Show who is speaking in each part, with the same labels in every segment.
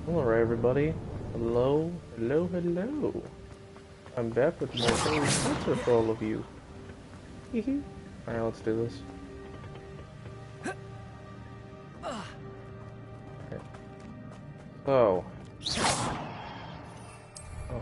Speaker 1: Alright, everybody. Hello, hello, hello. I'm back with more Harry Potter for all of you. Hehe. Alright, let's do this. Okay. So. Oh.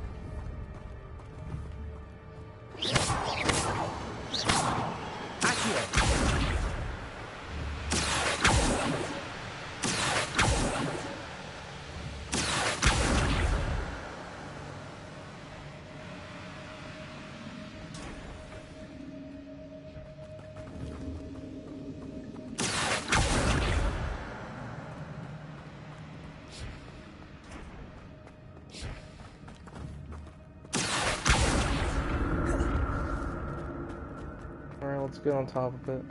Speaker 1: Alright, let's get on top of it.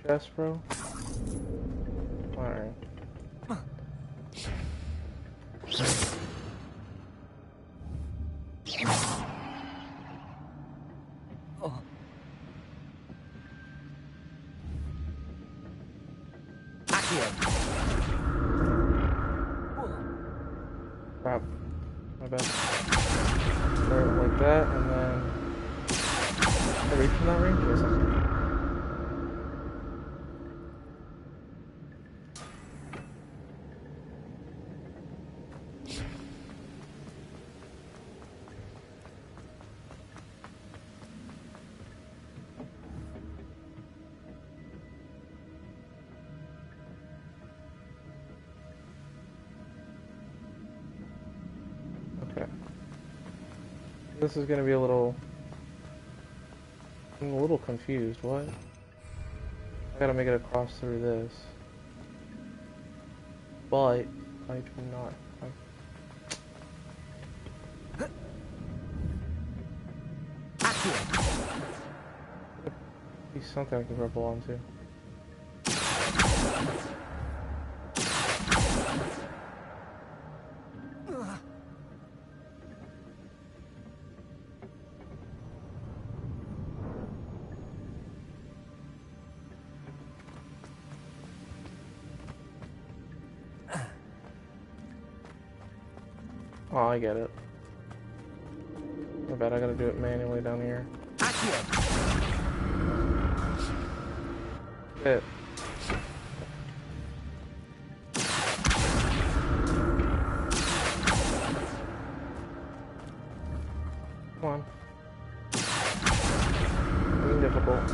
Speaker 1: Chest, bro. Alright. Crap. My bad. Start like that, and then I reach from that range? Yes, I can. This is gonna be a little... I'm a little confused. What? I gotta make it across through this. But I do not. Be something I can grapple onto. Oh, I get it. I bet I gotta do it manually down here. Shit. Come on. Being difficult.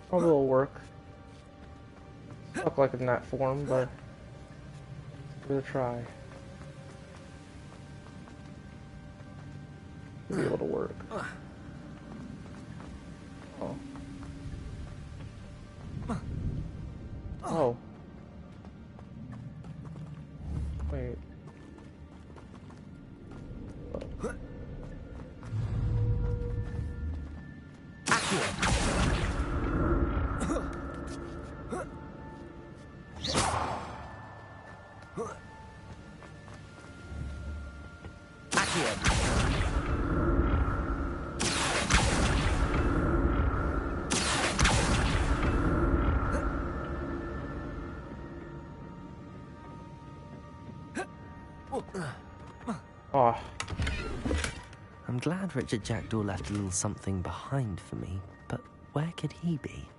Speaker 1: Probably will work. Look like in that form, but give it a try. Should be able to work. Oh. Oh. Wait. Oh.
Speaker 2: I'm glad Richard Jackdaw left a little something behind for me, but where could he be?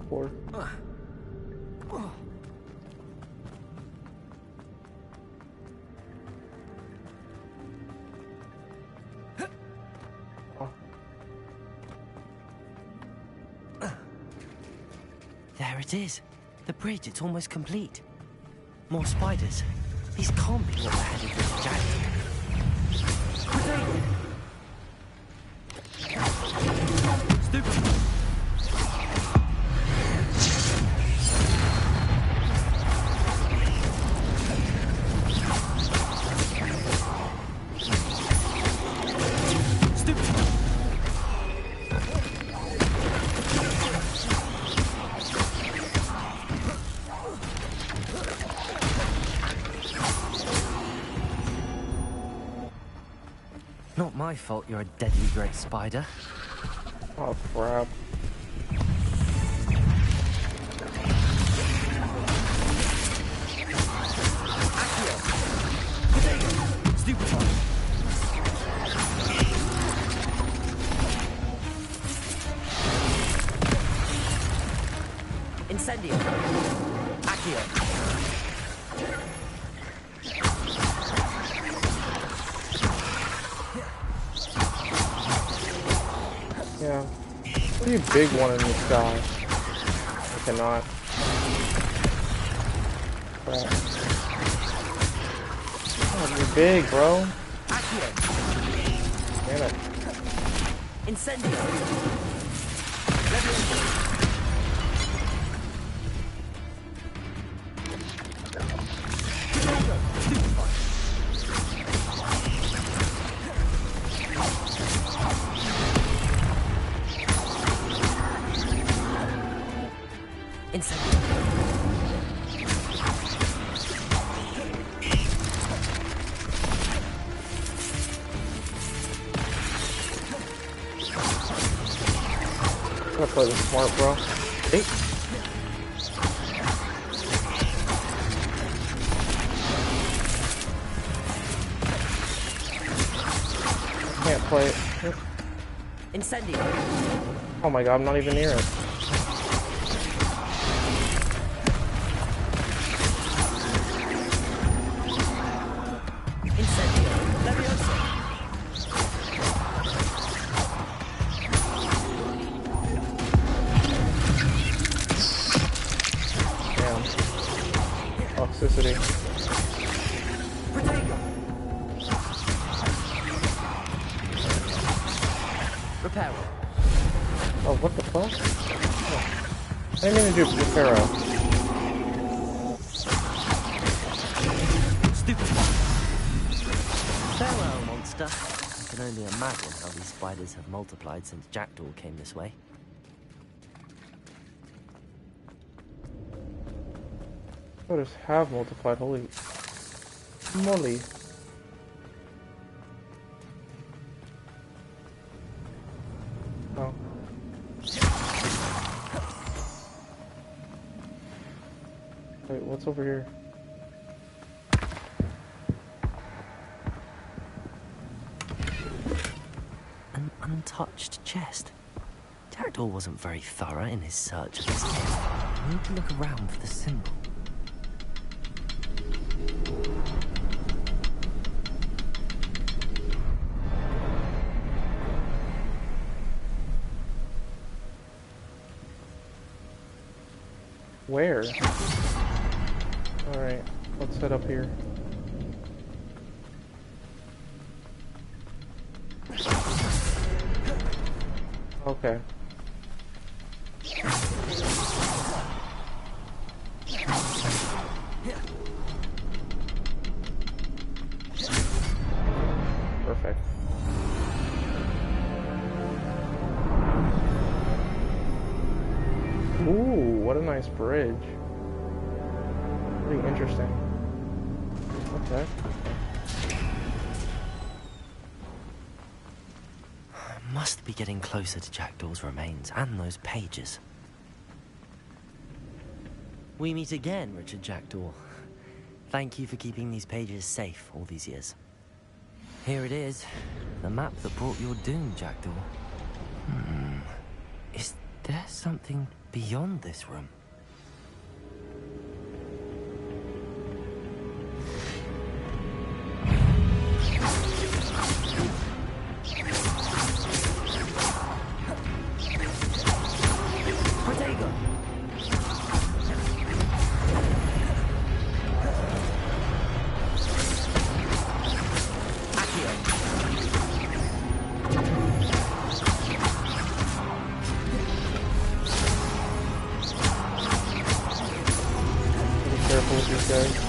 Speaker 1: Poor.
Speaker 2: There it is. The bridge, it's almost complete. More spiders. These can't be what the head of this Jackdaw. Stupid. Not my fault you're a deadly great spider.
Speaker 1: Oh, crap.
Speaker 2: Stupefy. Incendio. Accio.
Speaker 1: Yeah. Pretty big one in the sky. I cannot. Crap. Oh, you're big, bro.
Speaker 2: Accio.
Speaker 1: Damn it.
Speaker 2: Incendio.
Speaker 1: I'm gonna play this smart, bro. Hey. Can't play it.
Speaker 2: Incendio.
Speaker 1: Oh my god, I'm not even near it.
Speaker 2: Incendio. Leviosa.
Speaker 1: Damn. Toxicity.
Speaker 2: Reparo.
Speaker 1: Oh, what the fuck? Oh. I didn't even do Reparo.
Speaker 2: Stupid. Farewell, monster. I can only imagine how these spiders have multiplied since Jackdaw came this way.
Speaker 1: Spiders have multiplied, holy moly. Oh. Wait, what's over here?
Speaker 2: An untouched chest. Jackdaw wasn't very thorough in his search of this chest. I need to look around for the symbol.
Speaker 1: Where? Alright, let's head up here. Okay. Perfect. Ooh, what a nice bridge. Pretty interesting. Okay.
Speaker 2: Must be getting closer to Jackdaw's remains and those pages. We meet again, Richard Jackdaw. Thank you for keeping these pages safe all these years. Here it is, the map that brought your doom, Jackdaw. Is there something beyond this room?
Speaker 1: careful with these guys.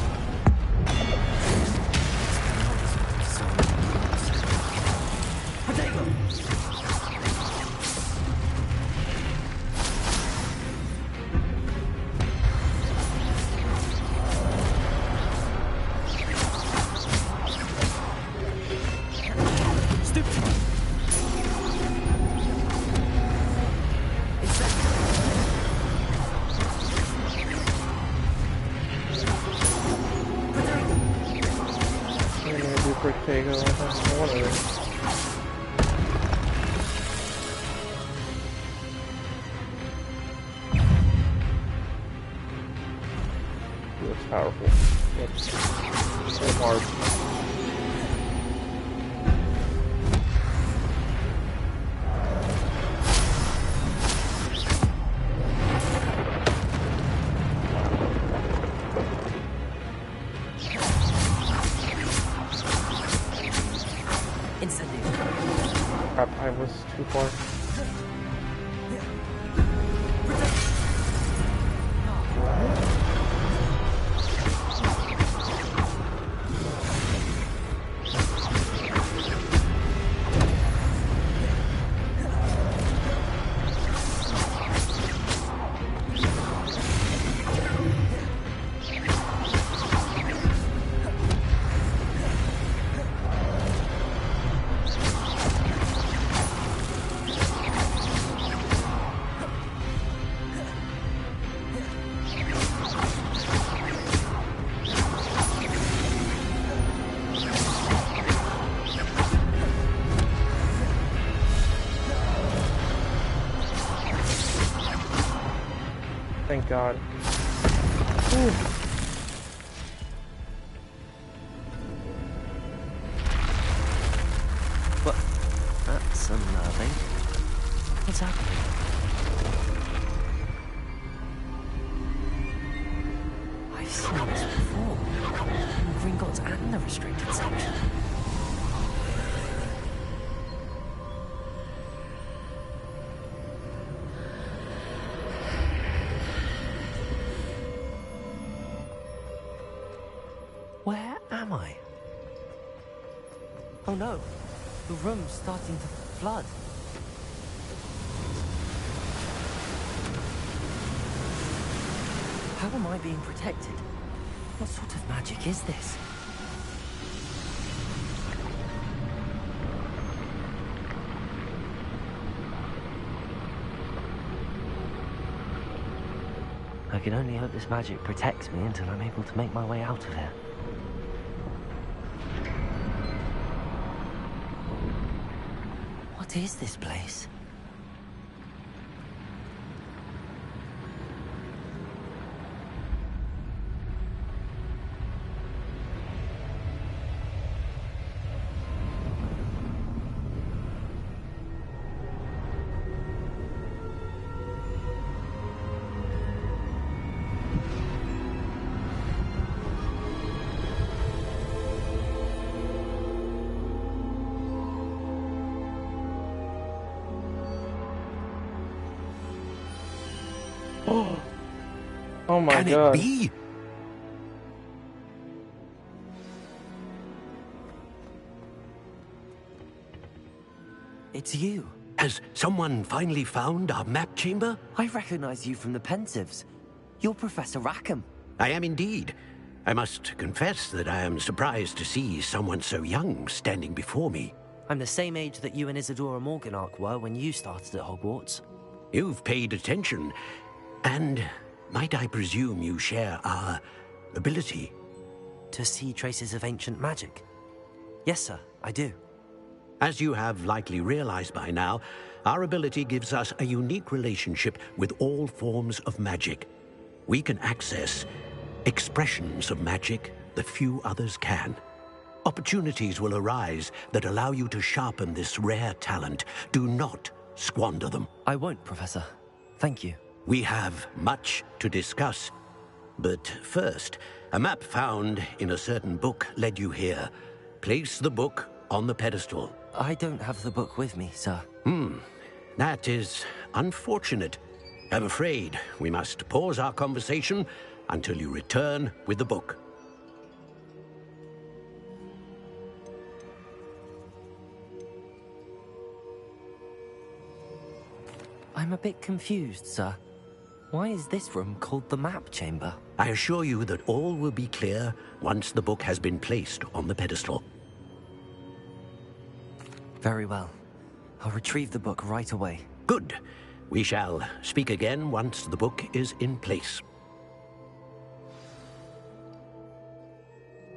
Speaker 1: Protego, one of them. Looks powerful. Yep. So hard. Crap, I was too far. Thank God. Ooh.
Speaker 2: But that's unnerving. What's happening? I've seen this before. In Gringotts and the restricted section. Where am I? Oh no, the room's starting to flood. How am I being protected? What sort of magic is this? I can only hope this magic protects me until I'm able to make my way out of here. What is this place?
Speaker 1: Oh my God.
Speaker 3: Can it be?
Speaker 2: It's you.
Speaker 3: Has someone finally found our map chamber?
Speaker 2: I recognize you from the Pensives. You're Professor Rackham.
Speaker 3: I am indeed. I must confess that I am surprised to see someone so young standing before me.
Speaker 2: I'm the same age that you and Isadora Morganach were when you started at Hogwarts.
Speaker 3: You've paid attention, and might I presume you share our ability?
Speaker 2: To see traces of ancient magic? Yes, sir, I do.
Speaker 3: As you have likely realized by now, our ability gives us a unique relationship with all forms of magic. We can access expressions of magic that few others can. Opportunities will arise that allow you to sharpen this rare talent. Do not squander them.
Speaker 2: I won't, Professor. Thank you.
Speaker 3: We have much to discuss. But first, a map found in a certain book led you here. Place the book on the pedestal.
Speaker 2: I don't have the book with me, sir.
Speaker 3: That is unfortunate. I'm afraid we must pause our conversation until you return with the book.
Speaker 2: I'm a bit confused, sir. Why is this room called the map chamber?
Speaker 3: I assure you that all will be clear once the book has been placed on the pedestal.
Speaker 2: Very well. I'll retrieve the book right away.
Speaker 3: Good. We shall speak again once the book is in place.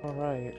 Speaker 1: All right.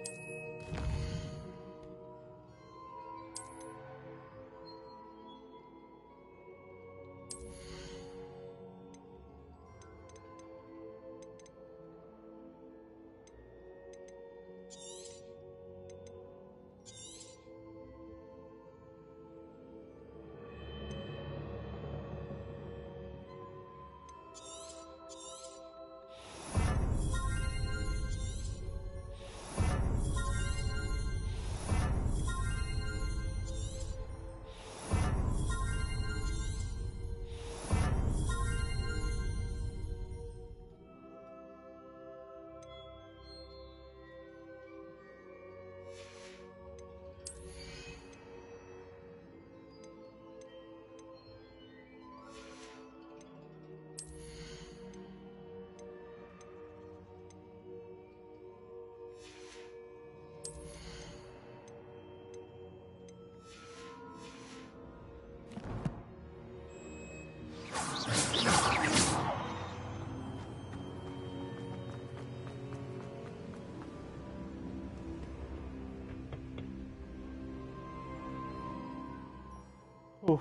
Speaker 1: Oof.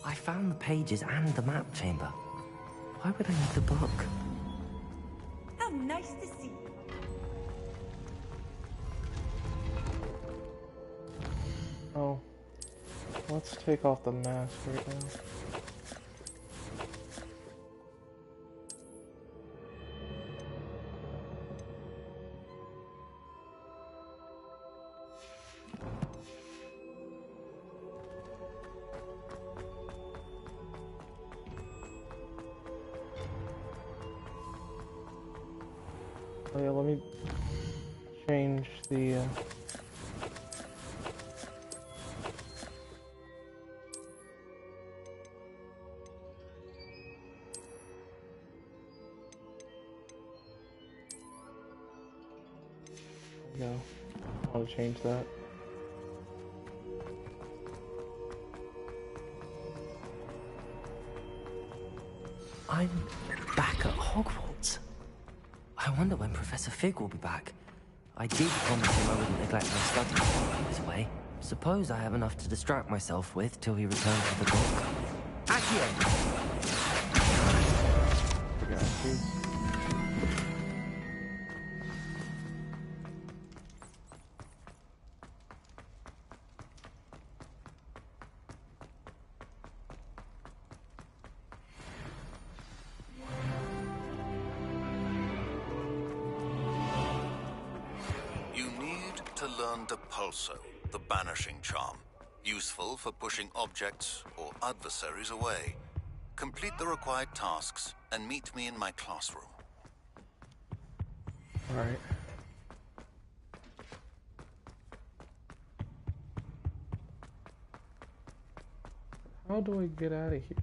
Speaker 2: I found the pages and the map chamber. Why would I need the book?
Speaker 4: How nice to see you.
Speaker 1: Oh. Let's take off the mask right now. Oh yeah, let me change the there we go. I want to change that.
Speaker 2: I'm back at Hogwarts. I wonder when Professor Fig will be back. I did promise him I wouldn't neglect my studies while he was away. Suppose I have enough to distract myself with till he returns with the book. Accio!
Speaker 1: I got you.
Speaker 5: You need to learn Depulso, the banishing charm. Useful for pushing objects or adversaries away. Complete the required tasks and meet me in my classroom.
Speaker 1: Alright. How do I get out of here?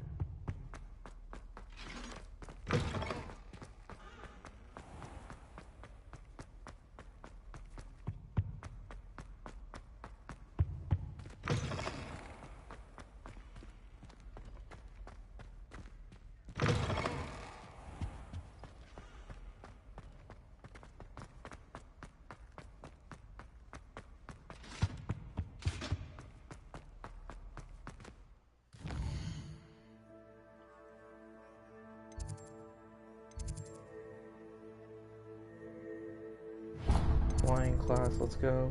Speaker 1: Flying class, let's go.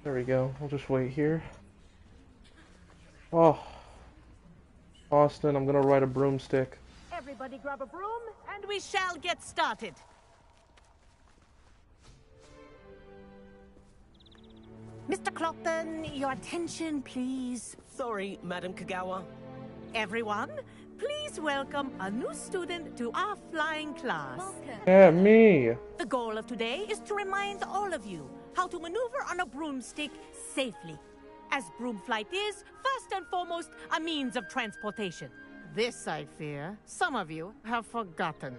Speaker 1: There we go. We'll just wait here. Oh, Austin, I'm gonna ride a broomstick.
Speaker 6: Everybody grab a broom, and we shall get started. Mr. Clopton, your attention, please.
Speaker 7: Sorry, Madam Kagawa.
Speaker 6: Everyone, please welcome a new student to our flying class.
Speaker 1: Yeah, me.
Speaker 6: The goal of today is to remind all of you how to maneuver on a broomstick safely, as broom flight is, first and foremost, a means of transportation. This, I fear, some of you have forgotten.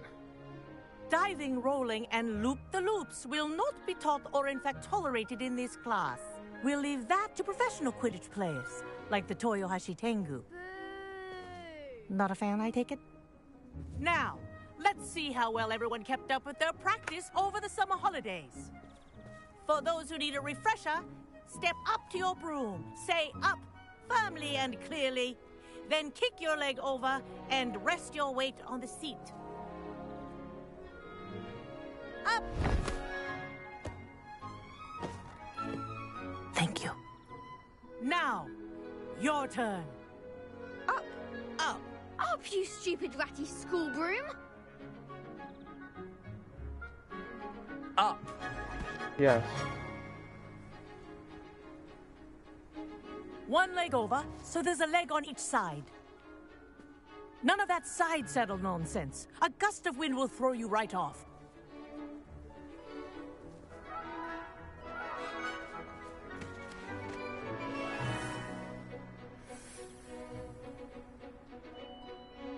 Speaker 6: Diving, rolling, and loop-the-loops will not be taught or in fact tolerated in this class. We'll leave that to professional Quidditch players, like the Toyohashi Tengu. Not a fan, I take it? Now, let's see how well everyone kept up with their practice over the summer holidays. For those who need a refresher, step up to your broom, say up firmly and clearly, then kick your leg over and rest your weight on the seat. Up!
Speaker 2: Thank you.
Speaker 6: Now, your turn.
Speaker 8: Up,
Speaker 6: Up.
Speaker 8: up, you stupid ratty school broom!
Speaker 2: Up.
Speaker 1: Yes.
Speaker 6: One leg over, so there's a leg on each side. None of that side saddle nonsense. A gust of wind will throw you right off.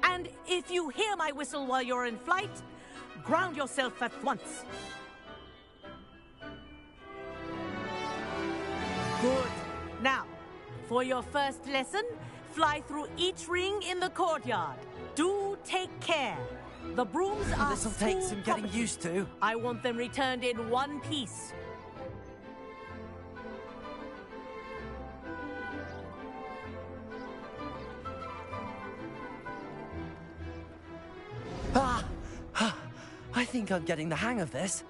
Speaker 6: And if you hear my whistle while you're in flight, ground yourself at once. Good. Now, for your first lesson, fly through each ring in the courtyard. Do take care. The brooms are
Speaker 2: This'll take
Speaker 6: school
Speaker 2: some getting
Speaker 6: property.
Speaker 2: used to.
Speaker 6: I want them returned in one piece.
Speaker 2: I think I'm getting the hang of this.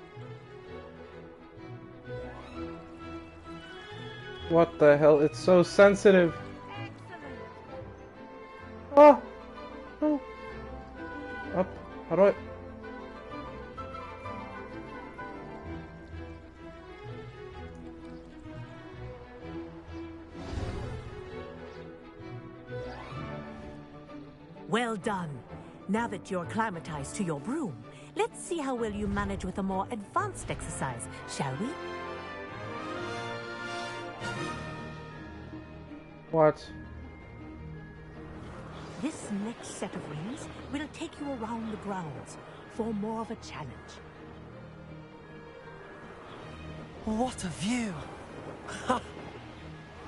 Speaker 1: What the hell? It's so sensitive.
Speaker 6: Excellent.
Speaker 1: Oh! Oh! Up. How do I...
Speaker 6: Well done. Now that you're acclimatized to your broom, let's see how well you manage with a more advanced exercise, shall we?
Speaker 1: What?
Speaker 6: This next set of rings will take you around the grounds for more of a challenge.
Speaker 2: What a view!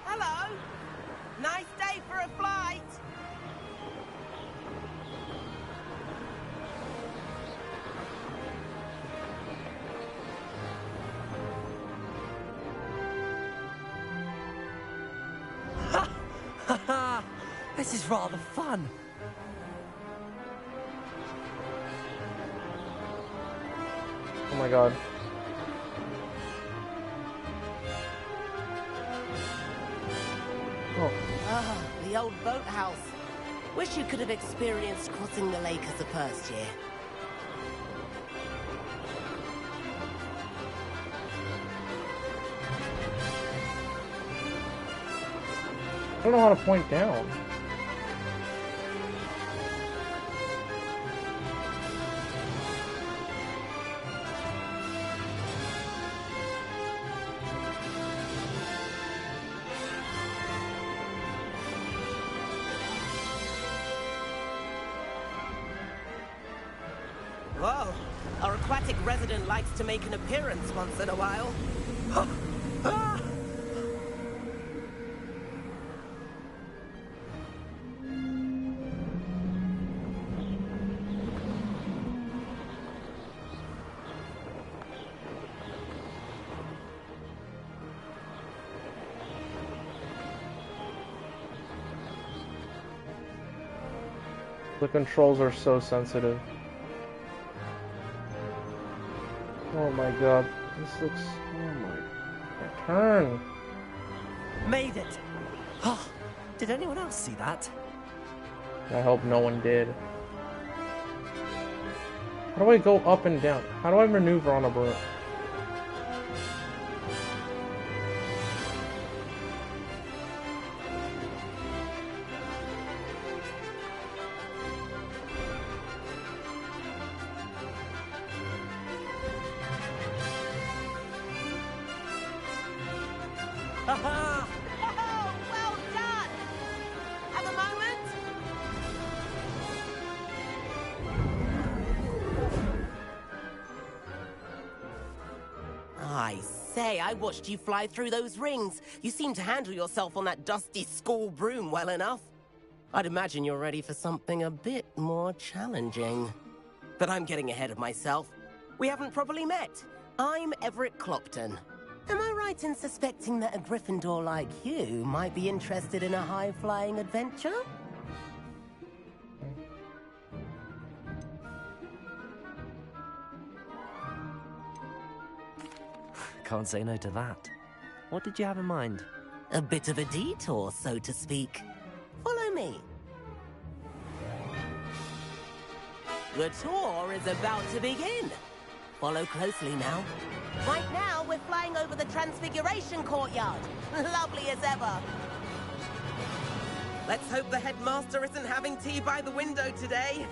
Speaker 7: Hello! Nice day for a flight!
Speaker 2: This is rather fun.
Speaker 1: Oh my god. Oh.
Speaker 7: Ah, the old boathouse. Wish you could have experienced crossing the lake as a first year.
Speaker 1: I don't know how to point down.
Speaker 7: Whoa, our aquatic resident likes to make an appearance once in a while.
Speaker 1: The controls are so sensitive. Oh my god. This looks... Oh my... Turn!
Speaker 2: Made it! Oh, did anyone else see that?
Speaker 1: I hope no one did. How do I go up and down? How do I maneuver on a broom?
Speaker 7: Haha! Oh, well done! Have a moment? I say, I watched you fly through those rings. You seem to handle yourself on that dusty school broom well enough. I'd imagine you're ready for something a bit more challenging. But I'm getting ahead of myself. We haven't properly met. I'm Everett Clopton. Am I right in suspecting that a Gryffindor like you might be interested in a high-flying adventure?
Speaker 2: Can't say no to that. What did you have in mind?
Speaker 7: A bit of a detour, so to speak. Follow me. The tour is about to begin. Follow closely now. Right now, we're flying over the Transfiguration Courtyard. Lovely as ever. Let's hope the headmaster isn't having tea by the window today.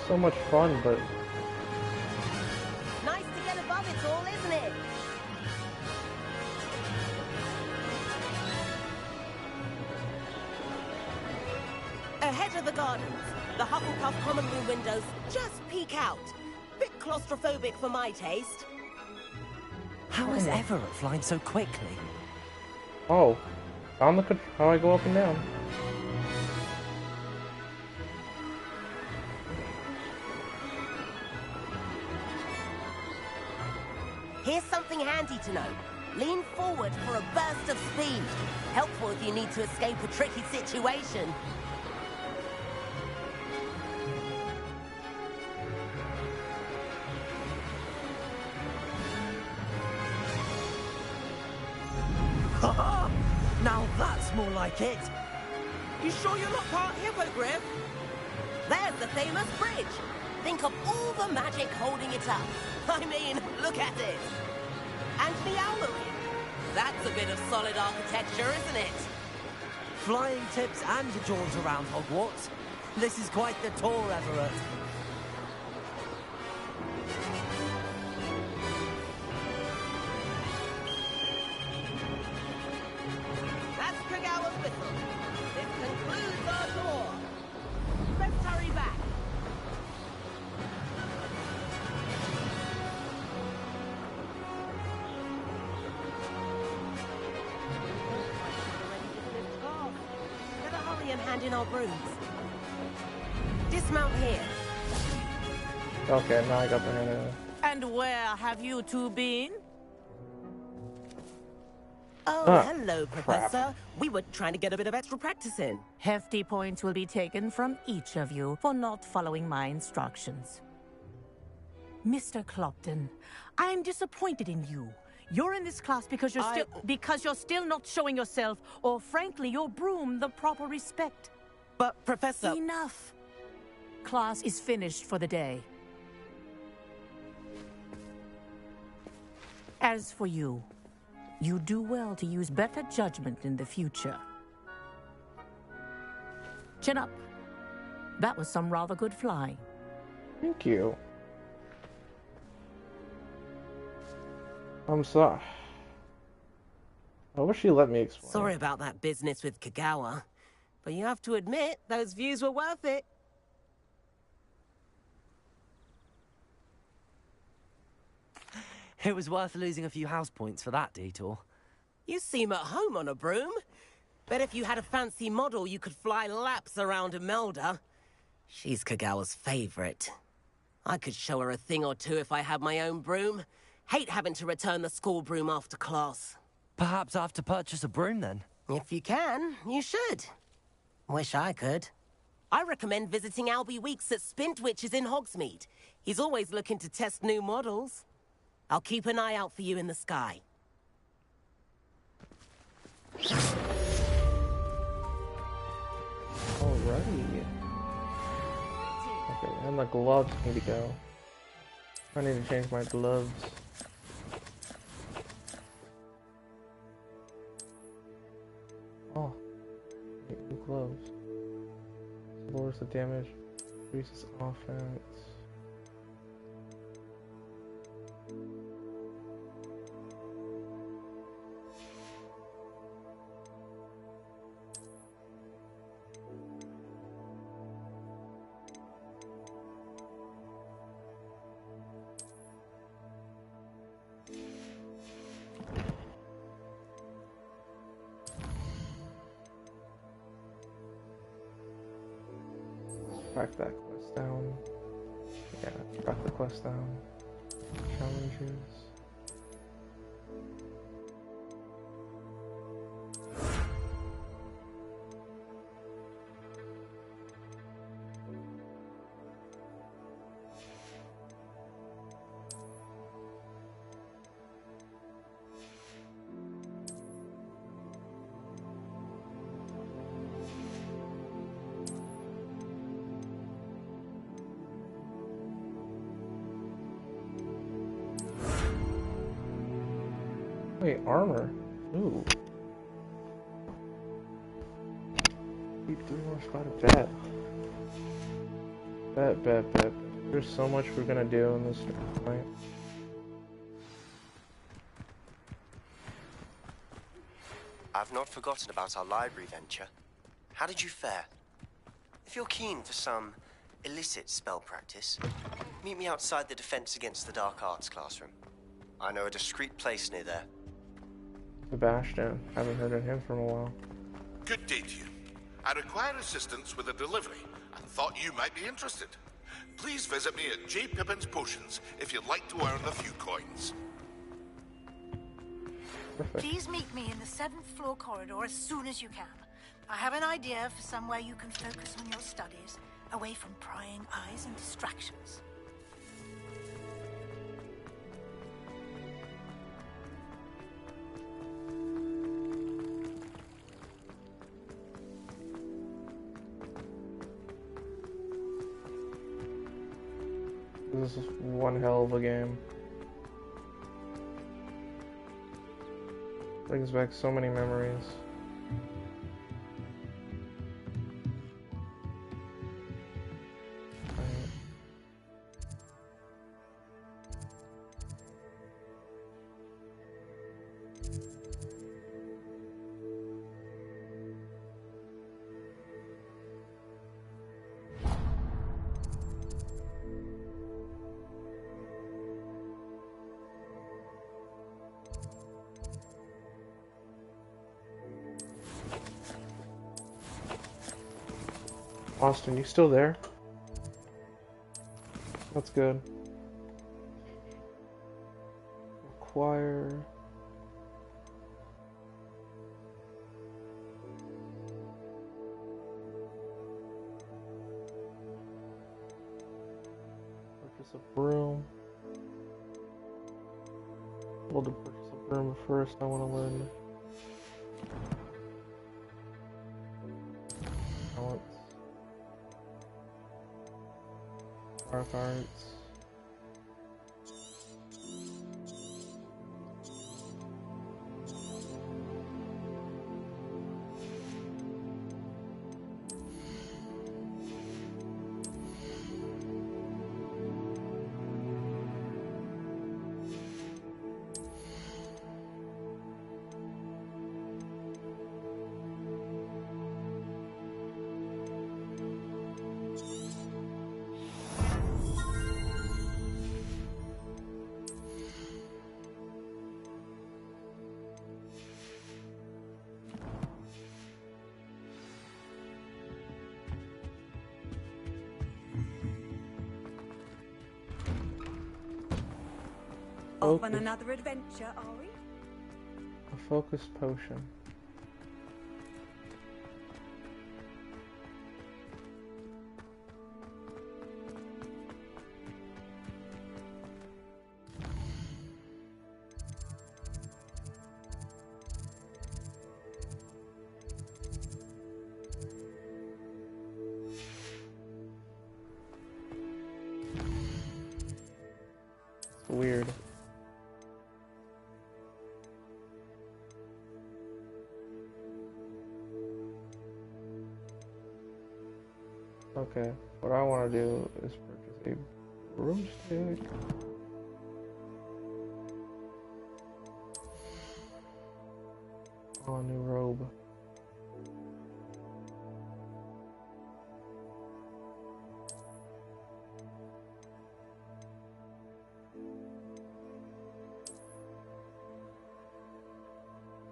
Speaker 1: So much fun, but
Speaker 7: Nice to get above it all, isn't it? Ahead of the gardens, the Hufflepuff common room windows just peek out. Bit claustrophobic for my taste.
Speaker 2: How is Everett flying so quickly?
Speaker 1: oh, on the how I go up and down.
Speaker 7: Here's something handy to know. Lean forward for a burst of speed. Helpful if you need to escape a tricky situation.
Speaker 2: Now that's more like it!
Speaker 7: You sure you're not part Hippogriff? There's the famous bridge. Think of all the magic holding it up. I mean, look at it. And the owlery. That's a bit of solid architecture, isn't it?
Speaker 2: Flying tips and a jaunt around Hogwarts. This is quite the tour, Everett.
Speaker 7: That's Kagawa's whistle. This concludes our tour. Let's hurry back. Better hurry and hand in our brooms. Dismount here.
Speaker 1: Okay, now I got the hang of it.
Speaker 6: And where have you two been?
Speaker 7: Oh,
Speaker 1: Ah,
Speaker 7: hello, Professor. We were trying to get a bit of extra practice in.
Speaker 6: Hefty points will be taken from each of you for not following my instructions. Mr. Clopton, I'm disappointed in you. You're in this class because you're still not showing yourself, or frankly, your broom the proper respect.
Speaker 7: But, Professor...
Speaker 6: Enough. Class is finished for the day. As for you, you do well to use better judgment in the future. Chin up. That was some rather good flying.
Speaker 1: Thank you. I'm sorry. I wish you let me explain.
Speaker 7: Sorry about that business with Kagawa, but you have to admit, those views were worth it.
Speaker 2: It was worth losing a few house points for that detour.
Speaker 7: You seem at home on a broom. Bet if you had a fancy model, you could fly laps around Imelda. She's Kagawa's favorite. I could show her a thing or two if I had my own broom. Hate having to return the school broom after class.
Speaker 2: Perhaps I have to purchase a broom then.
Speaker 7: If you can, you should. Wish I could. I recommend visiting Albie Weeks at Spintwitches in Hogsmeade. He's always looking to test new models. I'll keep an eye out for you in the sky.
Speaker 1: Alrighty. Okay, and the gloves need to go. I need to change my gloves. Oh, new gloves. Lowers the damage, increases offense. Back that quest down. Yeah, back the quest down. Challenges. Wait, armor. Ooh. Keep 3 more spot of bet. There's so much we're gonna do in this fight.
Speaker 9: I've not forgotten about our library venture. How did you fare? If you're keen for some illicit spell practice, meet me outside the Defense Against the Dark Arts classroom. I know a discreet place near there.
Speaker 1: Sebastian. Haven't heard of him from a while.
Speaker 10: Good day to you. I require assistance with a delivery and thought you might be interested. Please visit me at J. Pippin's Potions if you'd like to earn a few coins.
Speaker 1: Perfect.
Speaker 11: Please meet me in the 7th floor corridor as soon as you can. I have an idea for somewhere you can focus on your studies, away from prying eyes and distractions.
Speaker 1: This is one hell of a game. Brings back so many memories. Austin, you still there? That's good. Acquire. Purchase a broom. Able to purchase a broom, but first I want to learn talents. Dark arts.
Speaker 4: Off on another adventure, are we?
Speaker 1: A focus potion. Weird. Okay, what I want to do is purchase a broomstick. Oh, a new robe.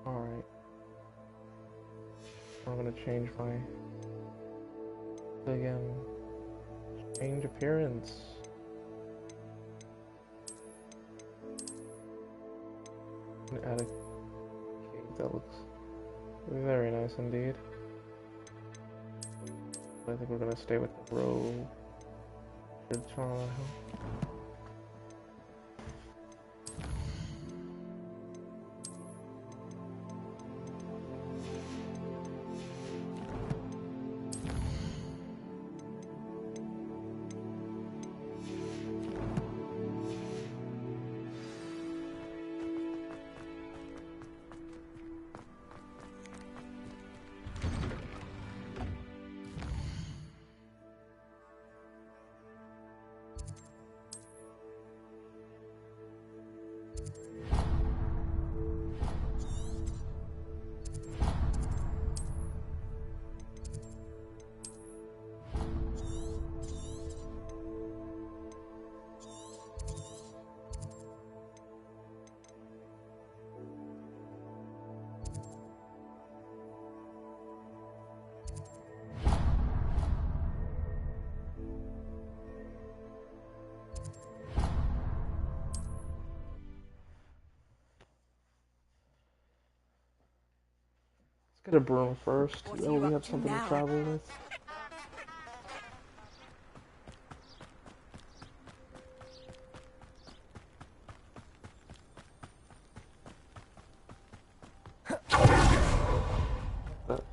Speaker 1: Alright. I'm gonna change my again. Change appearance. Add a cake that looks very nice indeed. I think we're gonna stay with the robe. Should try. Let's get a broom first, then we have something to travel with.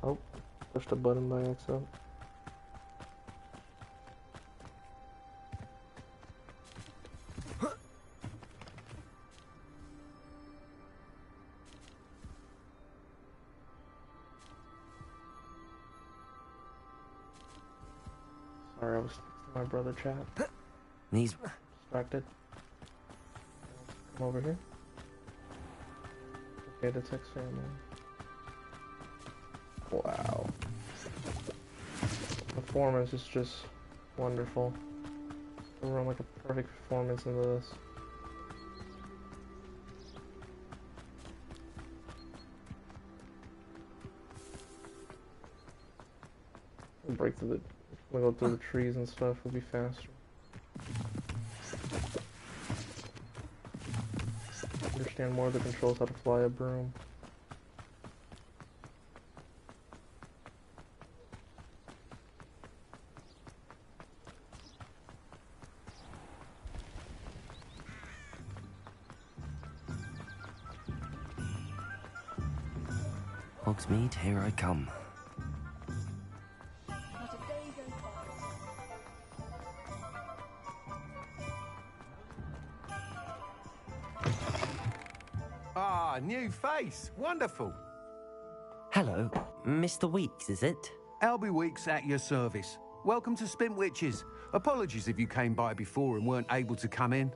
Speaker 1: Oh, pushed a button by accident. Sorry, I was texting my brother chat.
Speaker 2: These
Speaker 1: Distracted. Come over here. Okay, to text family. Wow. Performance is just wonderful. We're run like a perfect performance into this. We'll break through the we'll go through the trees and stuff, we'll be faster. Understand more of the controls, how to fly a broom.
Speaker 2: Hogsmeade, here I come.
Speaker 12: Ah, new face. Wonderful.
Speaker 2: Hello, Mr. Weeks, is it?
Speaker 12: Albie Weeks at your service. Welcome to Spint Witches. Apologies if you came by before and weren't able to come in.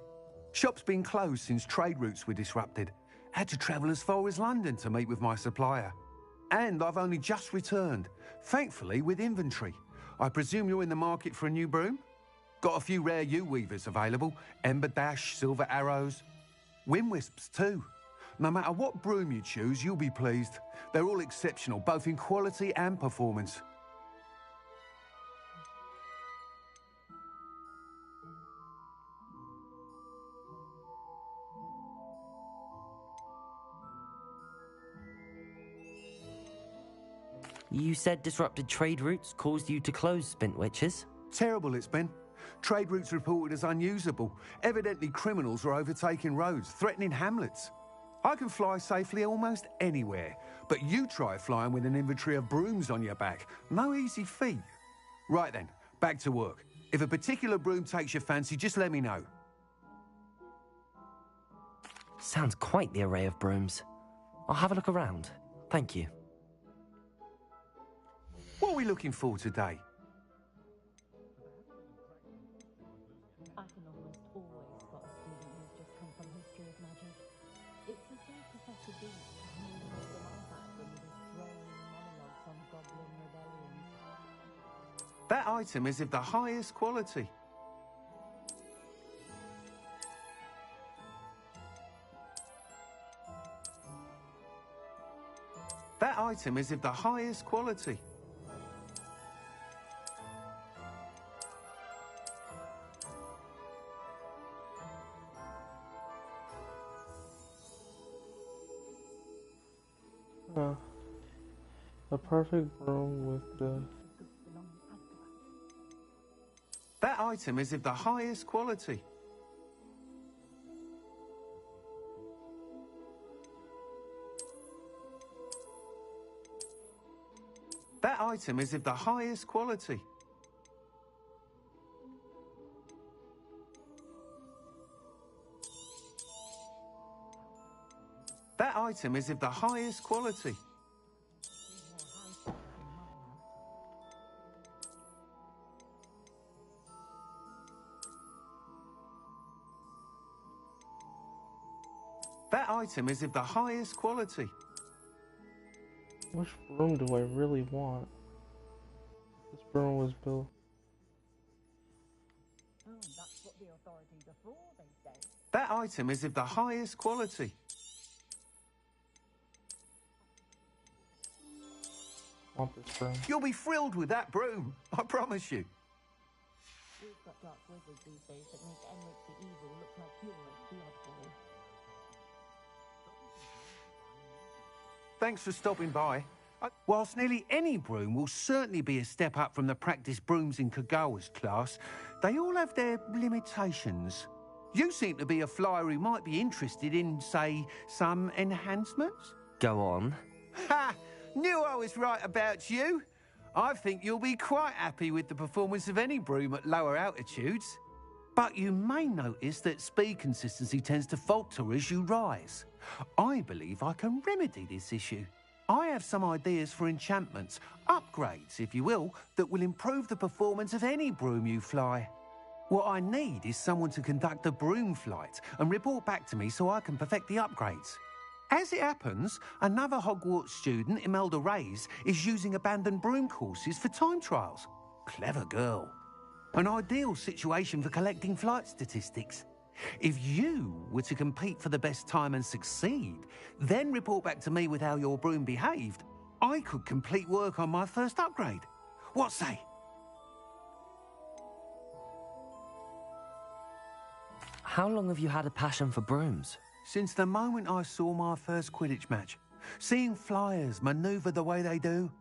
Speaker 12: Shop's been closed since trade routes were disrupted. Had to travel as far as London to meet with my supplier. And I've only just returned, thankfully with inventory. I presume you're in the market for a new broom? Got a few rare yew-weavers available. Ember Dash, Silver Arrows. Wind Wisps too. No matter what broom you choose, you'll be pleased. They're all exceptional, both in quality and performance.
Speaker 2: You said disrupted trade routes caused you to close Spintwitches?
Speaker 12: Terrible it's been. Trade routes reported as unusable. Evidently criminals are overtaking roads, threatening hamlets. I can fly safely almost anywhere, but you try flying with an inventory of brooms on your back. No easy feat. Right then, back to work. If a particular broom takes your fancy, just let me know.
Speaker 2: Sounds quite the array of brooms. I'll have a look around. Thank you.
Speaker 12: What are we looking for today?
Speaker 13: I can almost always spot a student who's just come from history of magic. It's as though Professor B made them unpack them with his thrilling monologues on goblin rebellions.
Speaker 12: That item is of the highest quality. That item is of the highest quality.
Speaker 1: A perfect broom with the...
Speaker 12: That item is of the highest quality. That item is of the highest quality. That item is of the highest quality. That item is of the highest quality.
Speaker 1: Which broom do I really want? This broom was built.
Speaker 13: That's what the authorities are for these days.
Speaker 12: That item is of the highest quality.
Speaker 1: Want this broom?
Speaker 12: You'll be thrilled with that broom, I promise you.
Speaker 13: We've got dark wizards these days that make Enric the Evil look like Ulrich the Oddball.
Speaker 12: Thanks for stopping by. Whilst nearly any broom will certainly be a step up from the practice brooms in Kagawa's class, they all have their limitations. You seem to be a flyer who might be interested in, say, some enhancements?
Speaker 2: Go on.
Speaker 12: Ha! Knew I was right about you. I think you'll be quite happy with the performance of any broom at lower altitudes. But you may notice that speed consistency tends to falter as you rise. I believe I can remedy this issue. I have some ideas for enchantments, upgrades, if you will, that will improve the performance of any broom you fly. What I need is someone to conduct a broom flight and report back to me so I can perfect the upgrades. As it happens, another Hogwarts student, Imelda Reyes, is using abandoned broom courses for time trials. Clever girl. An ideal situation for collecting flight statistics. If you were to compete for the best time and succeed, then report back to me with how your broom behaved, I could complete work on my first upgrade. What say?
Speaker 2: How long have you had a passion for brooms?
Speaker 12: Since the moment I saw my first Quidditch match. Seeing flyers manoeuvre the way they do.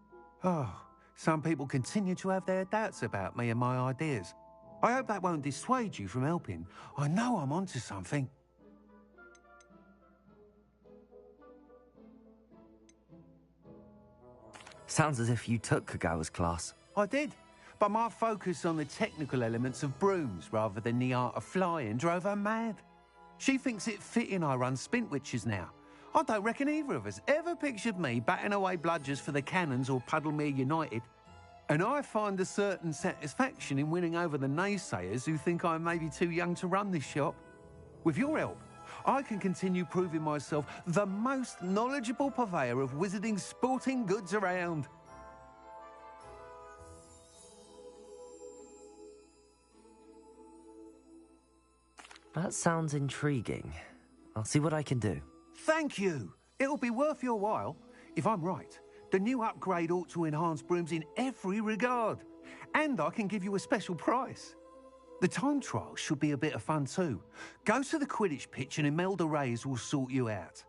Speaker 12: Oh, some people continue to have their doubts about me and my ideas. I hope that won't dissuade you from helping. I know I'm onto something.
Speaker 2: Sounds as if you took Kagawa's class.
Speaker 12: I did, but my focus on the technical elements of brooms rather than the art of flying drove her mad. She thinks it fitting I run Spintwitches now. I don't reckon either of us ever pictured me batting away bludgers for the Cannons or Puddlemere United. And I find a certain satisfaction in winning over the naysayers who think I may be too young to run this shop. With your help, I can continue proving myself the most knowledgeable purveyor of wizarding sporting goods around.
Speaker 2: That sounds intriguing. I'll see what I can do.
Speaker 12: Thank you. It'll be worth your while. If I'm right, the new upgrade ought to enhance brooms in every regard. And I can give you a special price. The time trial should be a bit of fun too. Go to the Quidditch pitch and Imelda Reyes will sort you out.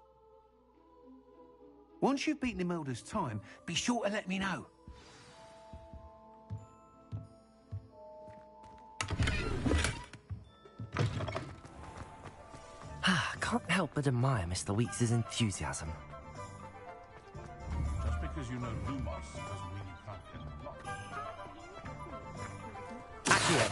Speaker 12: Once you've beaten Imelda's time, be sure to let me know.
Speaker 2: can't help but admire Mr. Weeks' enthusiasm.
Speaker 10: Just because you know Lumos doesn't mean you can't get the block.
Speaker 2: Accio!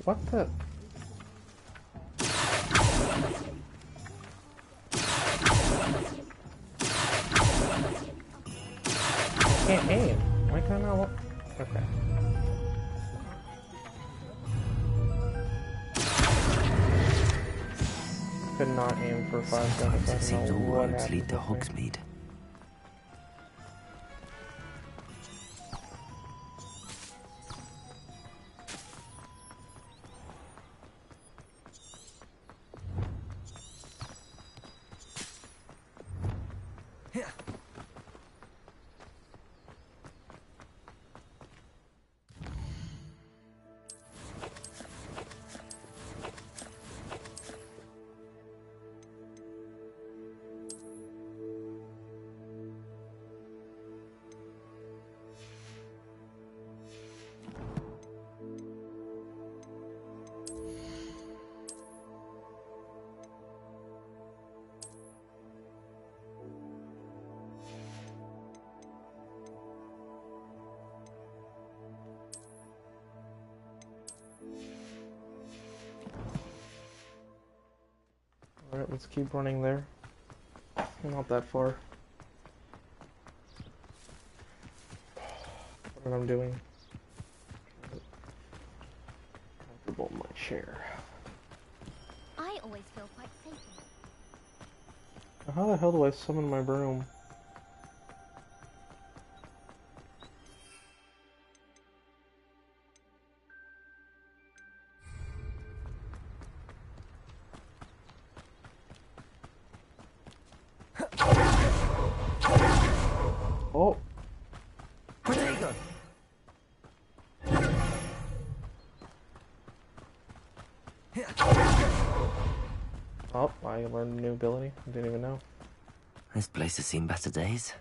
Speaker 1: What the? I can't aim. Why can't I not? Okay. Could not aim for 5 seconds.
Speaker 2: Sometimes
Speaker 1: I
Speaker 2: it
Speaker 1: don't
Speaker 2: seems
Speaker 1: know
Speaker 2: all
Speaker 1: what
Speaker 2: roads lead to
Speaker 1: happened with me.
Speaker 2: Hogsmeade.
Speaker 1: Alright, let's keep running there. Not that far. What am I doing? Comfortable in my chair.
Speaker 8: I always feel quite safe.
Speaker 1: How the hell do I summon my broom? Oh!
Speaker 2: Protego!
Speaker 1: Oh, I learned a new ability. I didn't even know.
Speaker 2: This place has seen better days.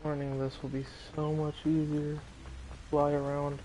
Speaker 1: Learning this will be so much easier. Fly around.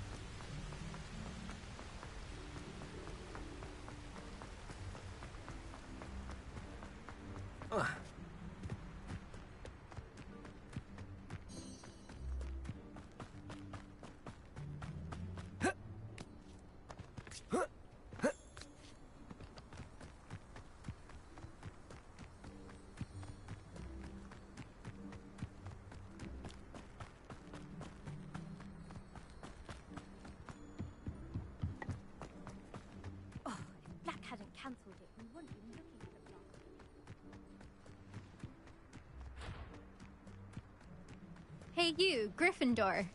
Speaker 8: Cancelled it. We weren't even looking at the block. Hey, you, Gryffindor.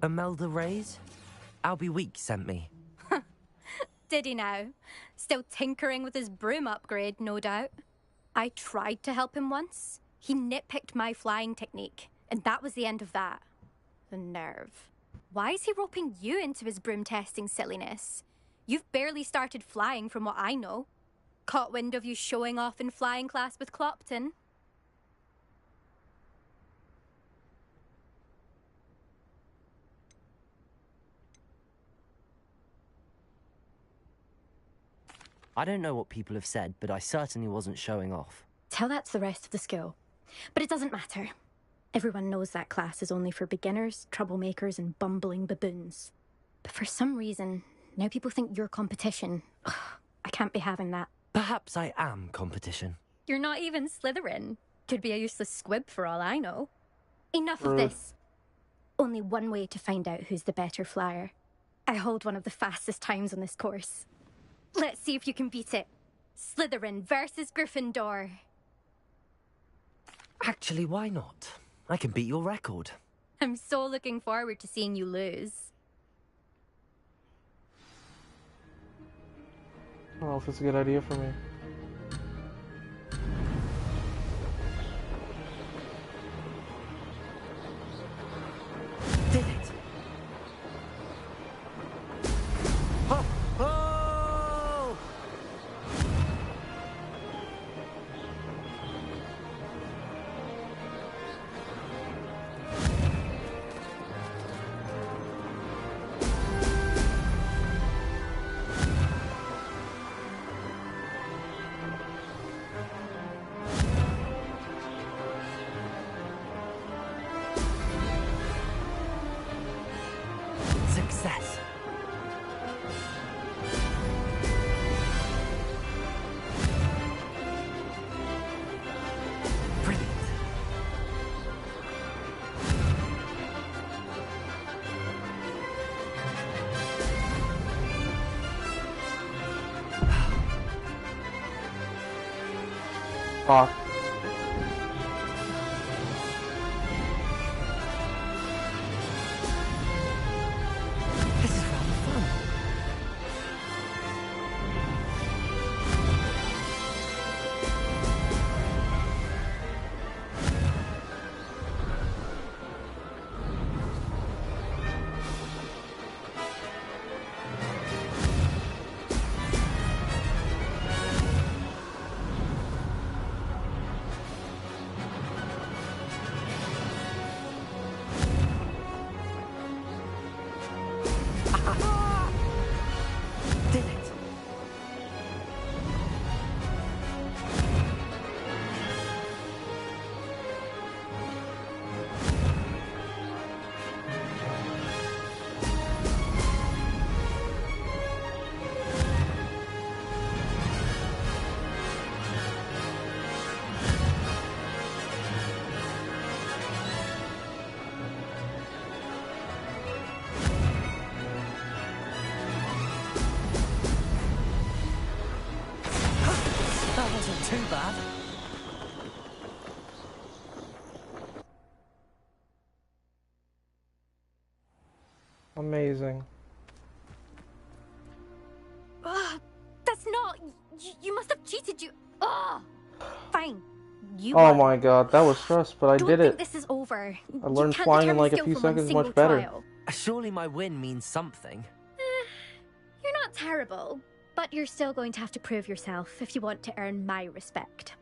Speaker 2: Imelda Reyes? Albie Weeks sent me.
Speaker 8: Did he now? Still tinkering with his broom upgrade, no doubt. I tried to help him once. He nitpicked my flying technique, and that was the end of that. The nerve. Why is he roping you into his broom testing silliness? You've barely started flying from what I know. Caught wind of you showing off in flying class with Clopton?
Speaker 2: I don't know what people have said, but I certainly wasn't showing off.
Speaker 8: Tell that to the rest of the school. But it doesn't matter. Everyone knows that class is only for beginners, troublemakers, and bumbling baboons. But for some reason, now people think you're competition. Ugh, I can't be having that.
Speaker 2: Perhaps I am competition.
Speaker 8: You're not even Slytherin. Could be a useless squib for all I know. Enough of this. Only one way to find out who's the better flyer. I hold one of the fastest times on this course. Let's see if you can beat it. Slytherin versus Gryffindor.
Speaker 2: Actually, why not? I can beat your record.
Speaker 8: I'm so looking forward to seeing you lose.
Speaker 1: I don't know if it's a good idea for me.
Speaker 2: Did it? Oh! Oh! Success. Brilliant.
Speaker 1: Fuck.
Speaker 2: This is rather fun. Did it? That wasn't too bad.
Speaker 1: Amazing.
Speaker 8: Ugh, that's not... You must have cheated, you... Ugh. Fine. You
Speaker 1: Oh
Speaker 8: won.
Speaker 1: my god, that was stress, but I
Speaker 8: Don't
Speaker 1: did
Speaker 8: think
Speaker 1: it.
Speaker 8: this is over.
Speaker 1: I
Speaker 8: You
Speaker 1: learned
Speaker 8: can't
Speaker 1: flying in
Speaker 8: determine
Speaker 1: like a
Speaker 8: skill
Speaker 1: few
Speaker 8: from one
Speaker 1: seconds
Speaker 8: single
Speaker 1: much better.
Speaker 8: trial.
Speaker 2: Surely my win means something.
Speaker 8: You're not terrible, but you're still going to have to prove yourself if you want to earn my respect.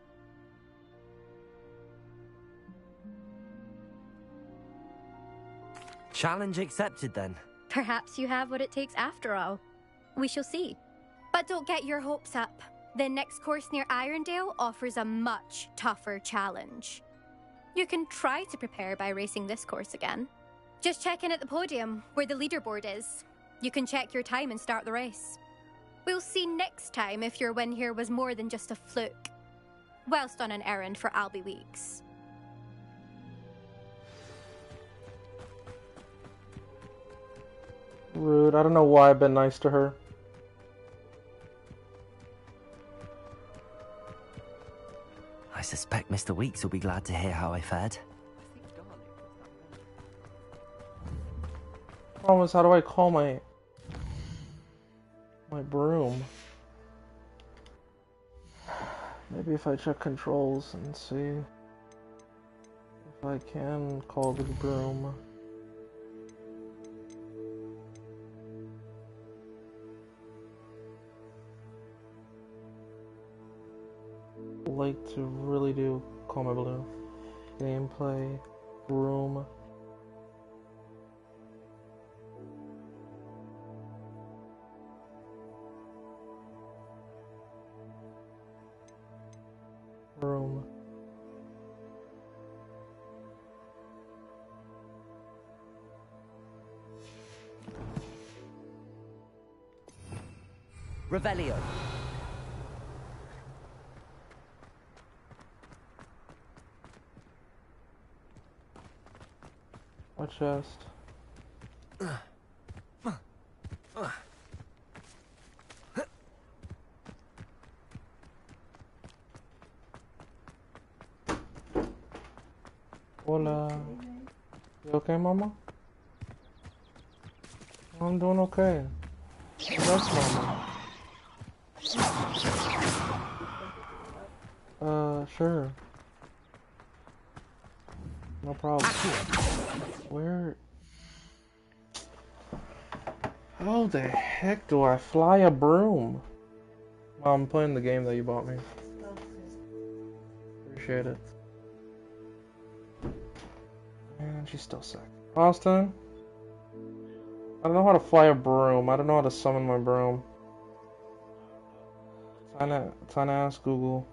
Speaker 2: Challenge accepted then.
Speaker 8: Perhaps you have what it takes after all. We shall see. But don't get your hopes up. The next course near Irondale offers a much tougher challenge. You can try to prepare by racing this course again. Just check in at the podium, where the leaderboard is. You can check your time and start the race. We'll see next time if your win here was more than just a fluke. Whilst on an errand for Albie Weeks.
Speaker 1: Rude. I don't know why I've been nice to her.
Speaker 2: I suspect Mr. Weeks will be glad to hear how I fared.
Speaker 1: Problem is, how do I call my broom? Maybe if I check controls and see if I can call the broom. like to really do Coma Blue. Gameplay, room. Room.
Speaker 2: Revelio.
Speaker 1: What chest? Hola. You okay, Mama? I'm doing okay. That's Mama. Sure. No problem. Where? How the heck do I fly a broom? Mom, I'm playing the game that you bought me. Appreciate it. And she's still sick. Austin? I don't know how to fly a broom. I don't know how to summon my broom. Trying to ask Google.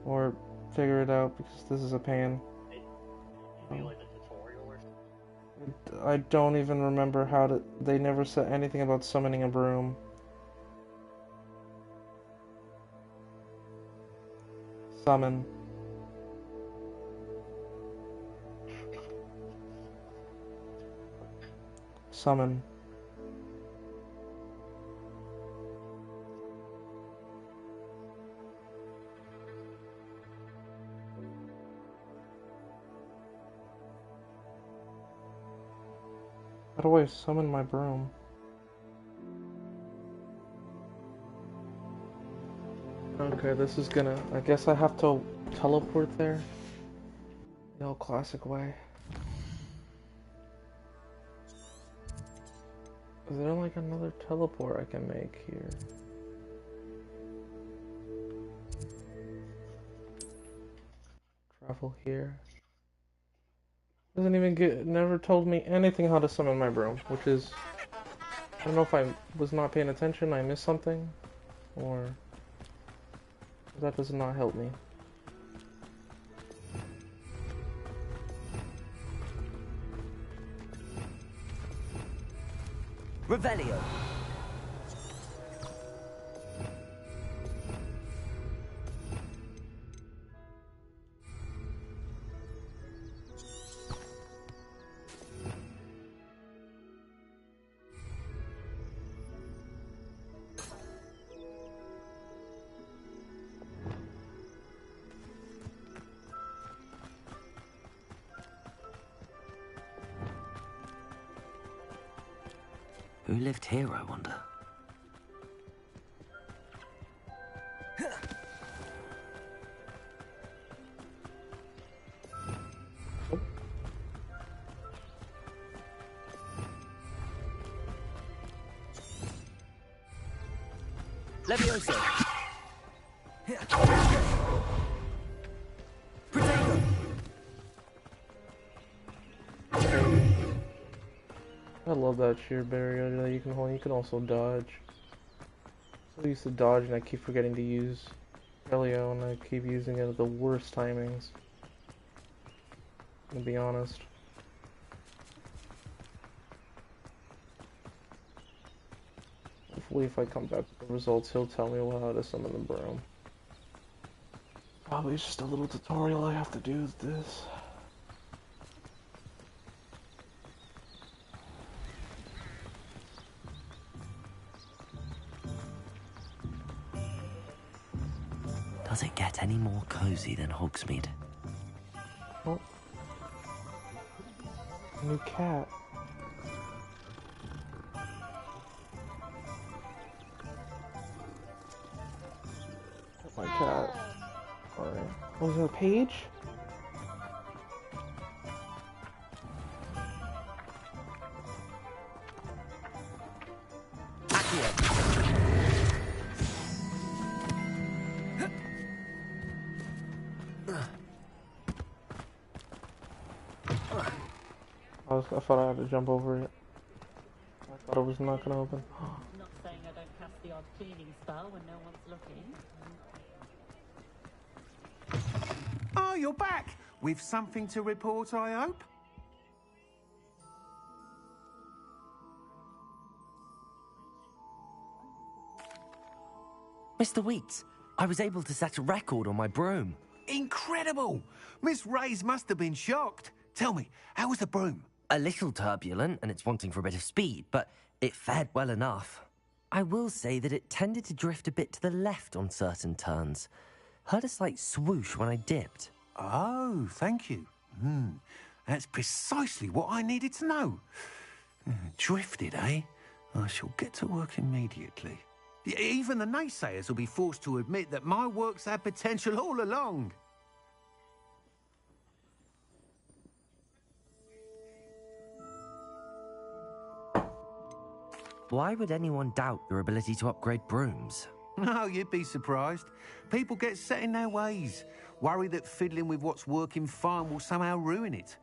Speaker 1: Or figure it out because this is a pain. I don't even remember how to... They never said anything about summoning a broom. Summon. Summon. How do I summon my broom? Okay, this is gonna... I guess I have to teleport there. The old classic way. Is there like another teleport I can make here? Travel here. Doesn't even never told me anything how to summon my broom, which is... I don't know if I was not paying attention, I missed something, or... That does not help me.
Speaker 2: Revelio. Who lived here, I wonder? Levioso. Protego.
Speaker 1: I love that sheer barrier that you can hold. You can also dodge. So I used to dodge and I keep forgetting to use Helio and I keep using it at the worst timings. To be honest. Hopefully if I come back with the results, he'll tell me how to summon the broom. Probably just a little tutorial I have to do with this.
Speaker 2: Does it get any more cozy than Hogsmeade?
Speaker 1: Oh. New cat. My cat. Alright. Was there a page? I thought I had to jump over it. I thought it was not gonna open.
Speaker 13: Not saying I don't cast the odd cleaning spell when no one's looking.
Speaker 12: Oh, you're back! With something to report, I hope?
Speaker 2: Mr. Weeks, I was able to set a record on my broom.
Speaker 12: Incredible! Miss Reyes must have been shocked. Tell me, how was the broom?
Speaker 2: A little turbulent, and it's wanting for a bit of speed, but it fared well enough. I will say that it tended to drift a bit to the left on certain turns. Heard a slight swoosh when I dipped.
Speaker 12: Oh, thank you. That's precisely what I needed to know. Drifted, eh? I shall get to work immediately. Even the naysayers will be forced to admit that my work's had potential all along.
Speaker 2: Why would anyone doubt your ability to upgrade brooms?
Speaker 12: No, you'd be surprised. People get set in their ways, worry that fiddling with what's working fine will somehow ruin it.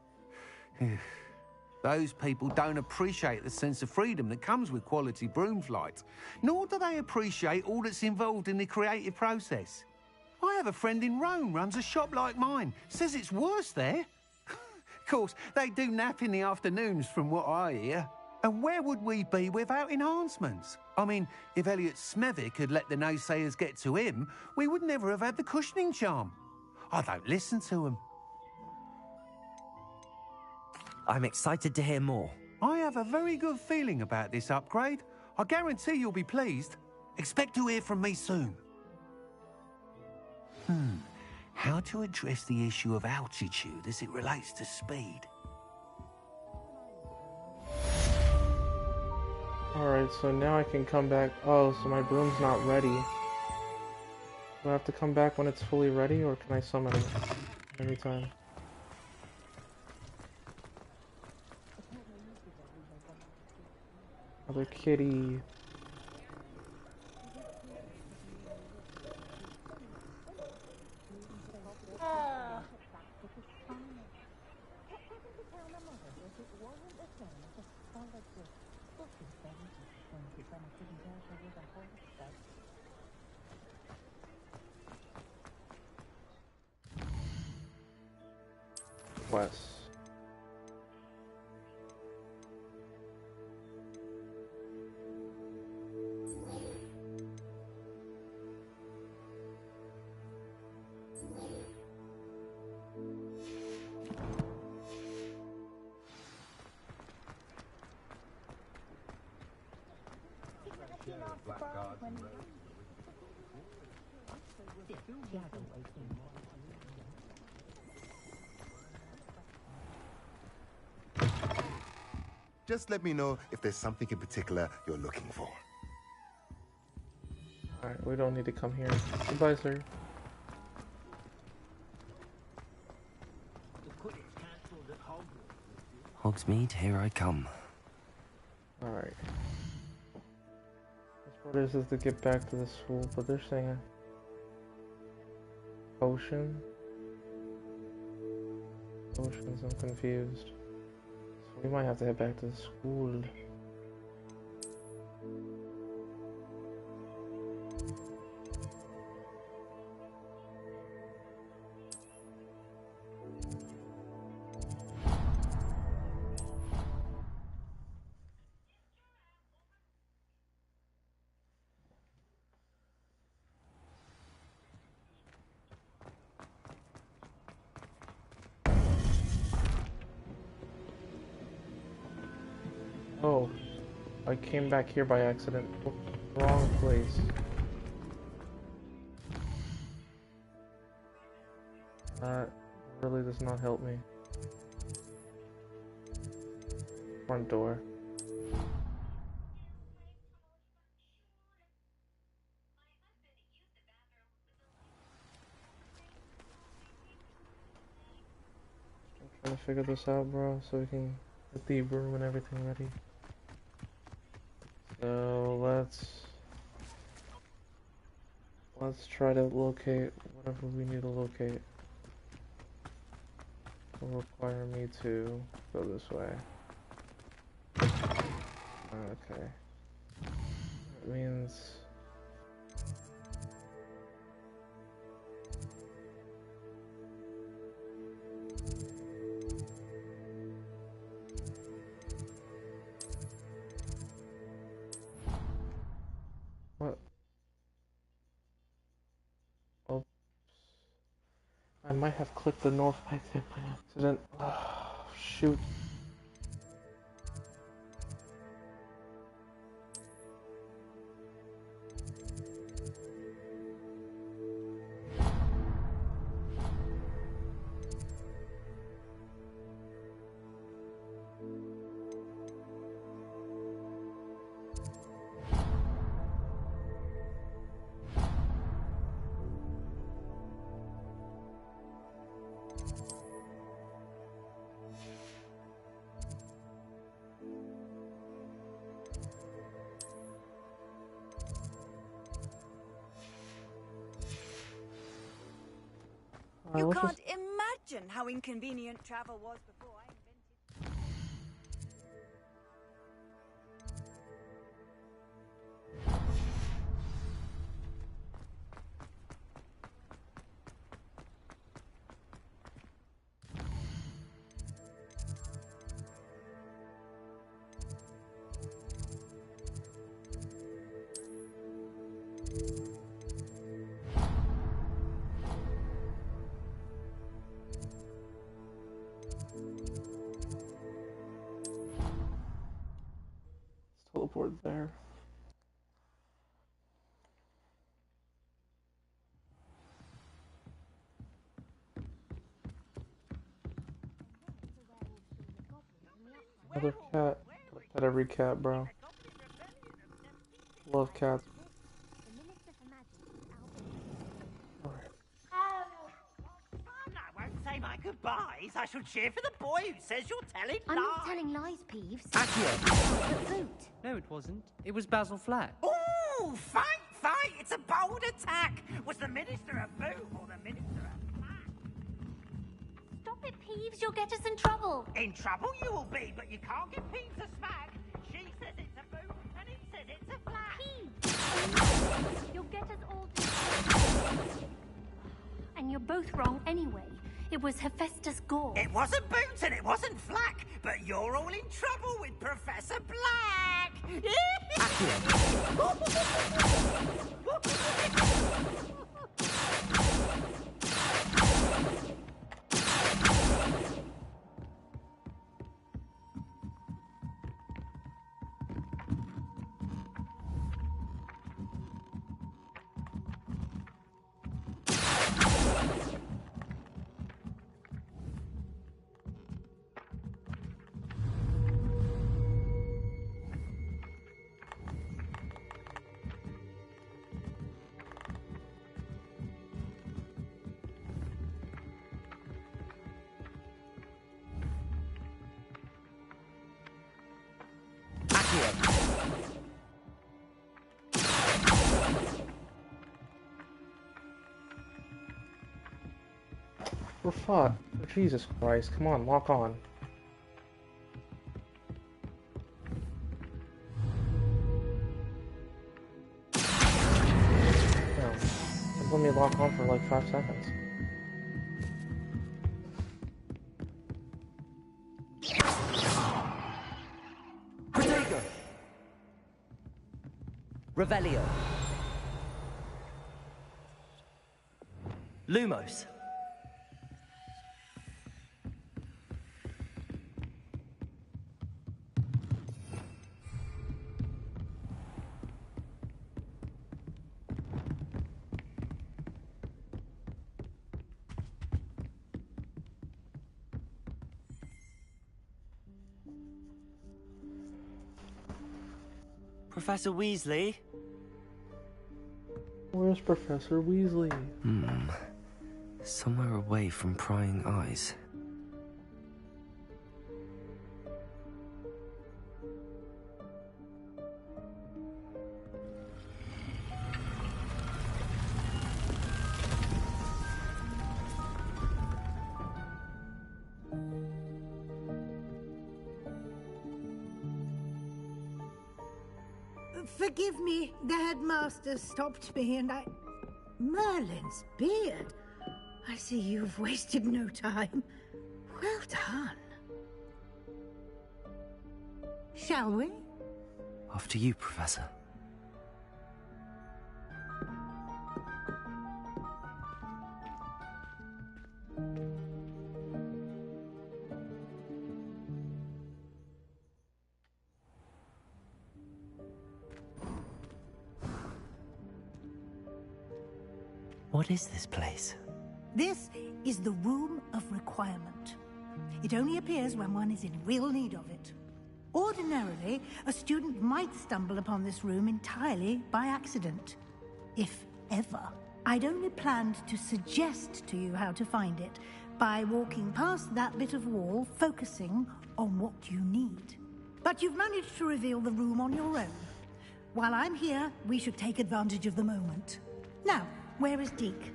Speaker 12: Those people don't appreciate the sense of freedom that comes with quality broom flight, nor do they appreciate all that's involved in the creative process. I have a friend in Rome runs a shop like mine, says it's worse there. Of course, they do nap in the afternoons from what I hear. And where would we be without enhancements? I mean, if Elliot Smethwick had let the naysayers get to him, we would never have had the cushioning charm. I don't listen to them.
Speaker 2: I'm excited to hear more.
Speaker 12: I have a very good feeling about this upgrade. I guarantee you'll be pleased. Expect to hear from me soon. How to address the issue of altitude as it relates to speed?
Speaker 1: Alright, so now I can come back. Oh, so my broom's not ready. Do I have to come back when it's fully ready, or can I summon it anytime? Other kitty. Quest.
Speaker 14: Just let me know if there's something in particular you're looking for.
Speaker 1: Alright, we don't need to come here. Goodbye, sir.
Speaker 2: Hogsmeade, here I come.
Speaker 1: Alright. This part is to get back to the school, but they're saying a potion. Potions, I'm confused. So we might have to head back to the school. Oh, I came back here by accident. Wrong place. That really does not help me. Front door. I'm trying to figure this out, bro, so we can get the room and everything ready. So let's try to locate whatever we need to locate. will require me to go this way. Okay. That means... What? Oops. I might have clicked the north pipe there by accident. Oh, shoot.
Speaker 4: You
Speaker 1: let's
Speaker 4: can't
Speaker 1: just...
Speaker 4: imagine how inconvenient travel was before I invented...
Speaker 1: Teleport there. Another cat. Pet every cat, bro. Love cats.
Speaker 15: I won't say my goodbyes. I shall cheer for the boy who says you're telling
Speaker 16: I'm
Speaker 15: lies.
Speaker 16: not telling lies, Peeves.
Speaker 17: Accio!
Speaker 16: The boot.
Speaker 17: No, it wasn't. It was Basil Flat.
Speaker 15: Ooh, fight! It's a bold attack. Was the Minister a boot or the Minister a flat?
Speaker 16: Stop it, Peeves. You'll get us in trouble.
Speaker 15: In trouble you will be, but you can't give Peeves a smack. She says it's a boot and he says it's a flat.
Speaker 16: Peeves! You'll get us all to... And you're both wrong anyway. It was Hephaestus Gore.
Speaker 15: It wasn't boot and it wasn't flack, but you're all in trouble with Professor Black.
Speaker 1: We're fucked. Jesus Christ, come on, lock on. No. Let me lock on for like 5 seconds.
Speaker 17: Protego! Revelio.
Speaker 2: Lumos. Professor Weasley?
Speaker 1: Where's Professor Weasley?
Speaker 2: Somewhere away from prying eyes.
Speaker 11: Forgive me. The headmaster stopped me and I... Merlin's beard. I see you've wasted no time. Well done. Shall we?
Speaker 2: After you, Professor. What is this place?
Speaker 11: This is the Room of Requirement. It only appears when one is in real need of it. Ordinarily, a student might stumble upon this room entirely by accident. If ever. I'd only planned to suggest to you how to find it by walking past that bit of wall, focusing on what you need. But you've managed to reveal the room on your own. While I'm here, we should take advantage of the moment. Now, where is Deke?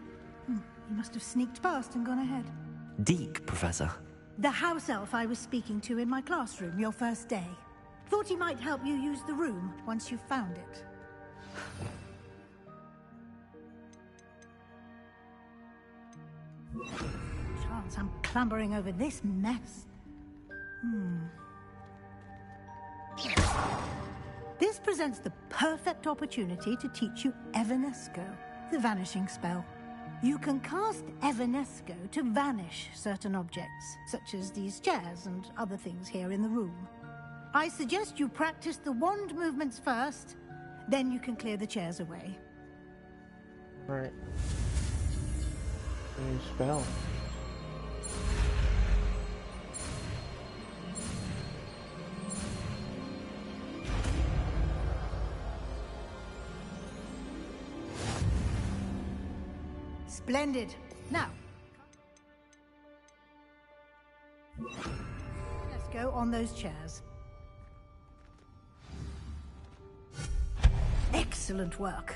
Speaker 11: He must have sneaked past and gone ahead.
Speaker 2: Deke, Professor.
Speaker 11: The house elf I was speaking to in my classroom your first day. Thought he might help you use the room once you found it. Chance I'm clambering over this mess. This presents the perfect opportunity to teach you Evanesco, the vanishing spell. You can cast Evanesco to vanish certain objects, such as these chairs and other things here in the room. I suggest you practice the wand movements first, then you can clear the chairs away.
Speaker 1: Right. New spell.
Speaker 11: Splendid. Now, let's go on those chairs. Excellent work.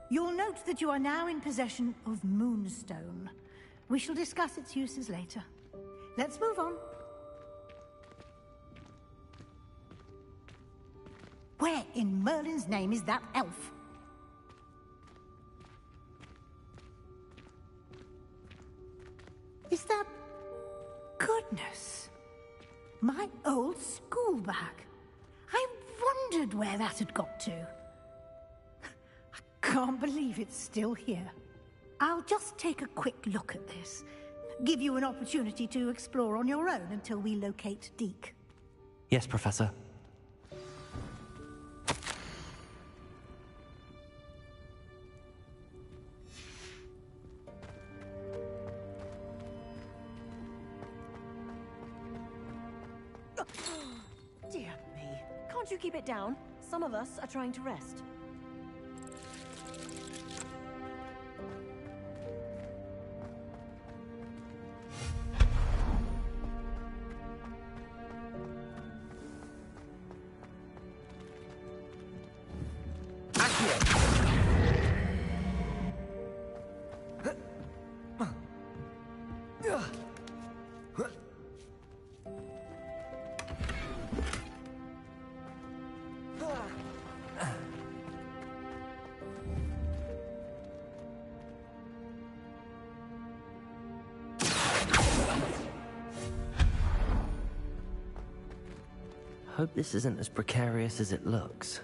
Speaker 11: You'll note that you are now in possession of Moonstone. We shall discuss its uses later. Let's move on. Where in Merlin's name is that elf? Is that... Goodness. My old school bag. I wondered where that had got to. I can't believe it's still here. I'll just take a quick look at this. Give you an opportunity to explore on your own until we locate Deke.
Speaker 2: Yes, Professor.
Speaker 18: Dear me. Can't you keep it down? Some of us are trying to rest.
Speaker 2: Hope this isn't as precarious as it looks.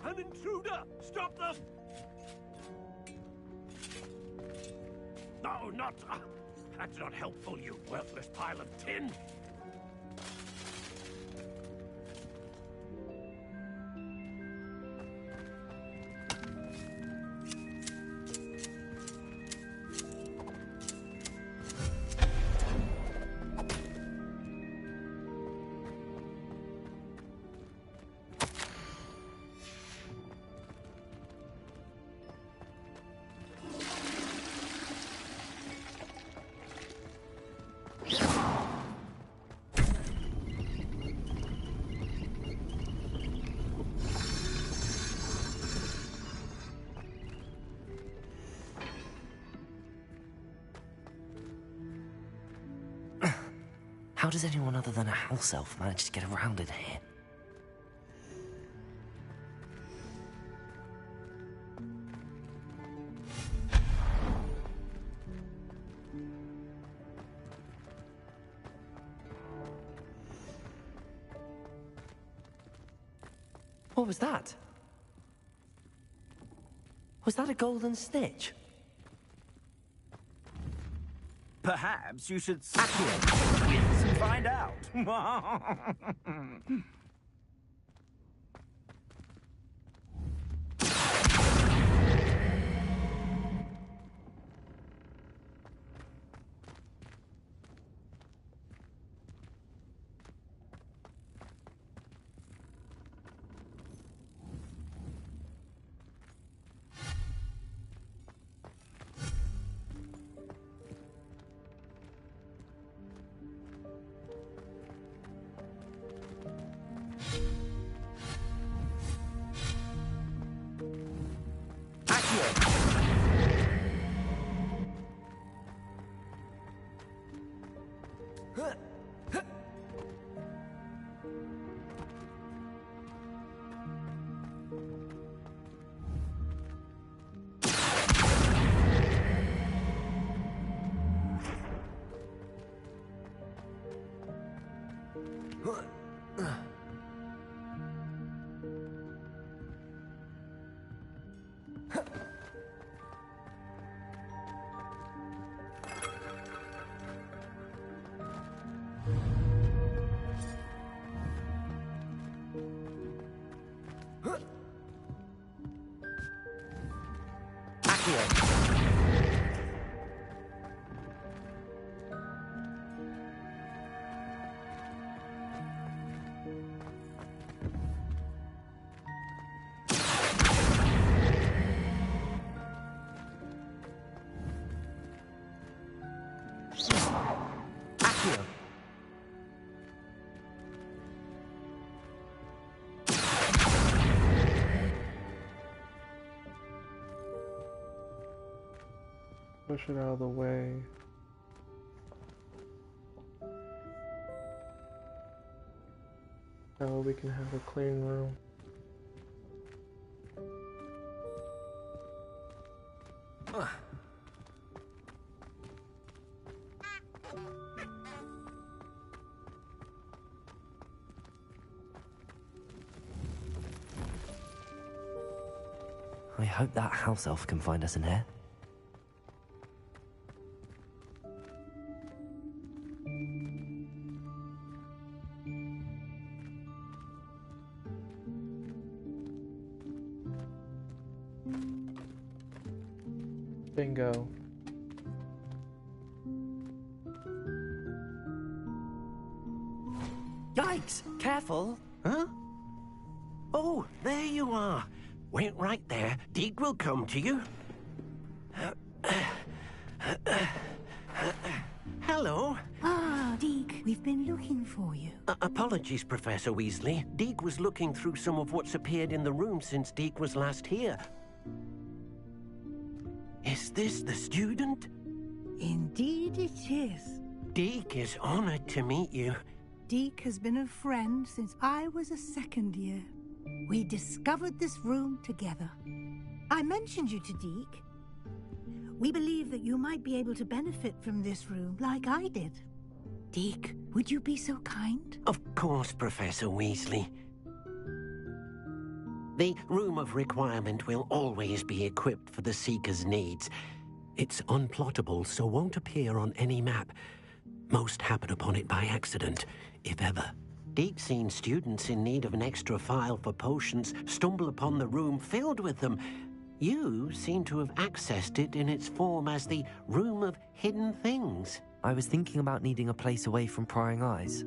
Speaker 15: An intruder! Stop them! No, not... that's not helpful, you worthless pile of tin!
Speaker 2: How does anyone other than a house elf manage to get around in here? What was that? Was that a golden snitch?
Speaker 15: Perhaps you should witness and find out.
Speaker 1: Push it out of the way. That way we can have a clean room.
Speaker 2: I hope that house elf can find us in here.
Speaker 1: Bingo.
Speaker 3: Yikes! Careful! Huh? Oh, there you are. Wait right there. Deke will come to you. Hello.
Speaker 11: Ah, Deke, we've been looking for you.
Speaker 3: Apologies, Professor Weasley. Deke was looking through some of what's appeared in the room since Deke was last here. Is this the student?
Speaker 11: Indeed it is.
Speaker 3: Deke is honored to meet you.
Speaker 11: Deke has been a friend since I was a second year. We discovered this room together. I mentioned you to Deke. We believe that you might be able to benefit from this room like I did. Deke, would you be so kind?
Speaker 3: Of course, Professor Weasley. The Room of Requirement will always be equipped for the Seeker's needs. It's unplottable, so won't appear on any map. Most happen upon it by accident, if ever. Deke's seen students in need of an extra file for potions stumble upon the room filled with them. You seem to have accessed it in its form as the Room of Hidden Things.
Speaker 2: I was thinking about needing a place away from prying eyes.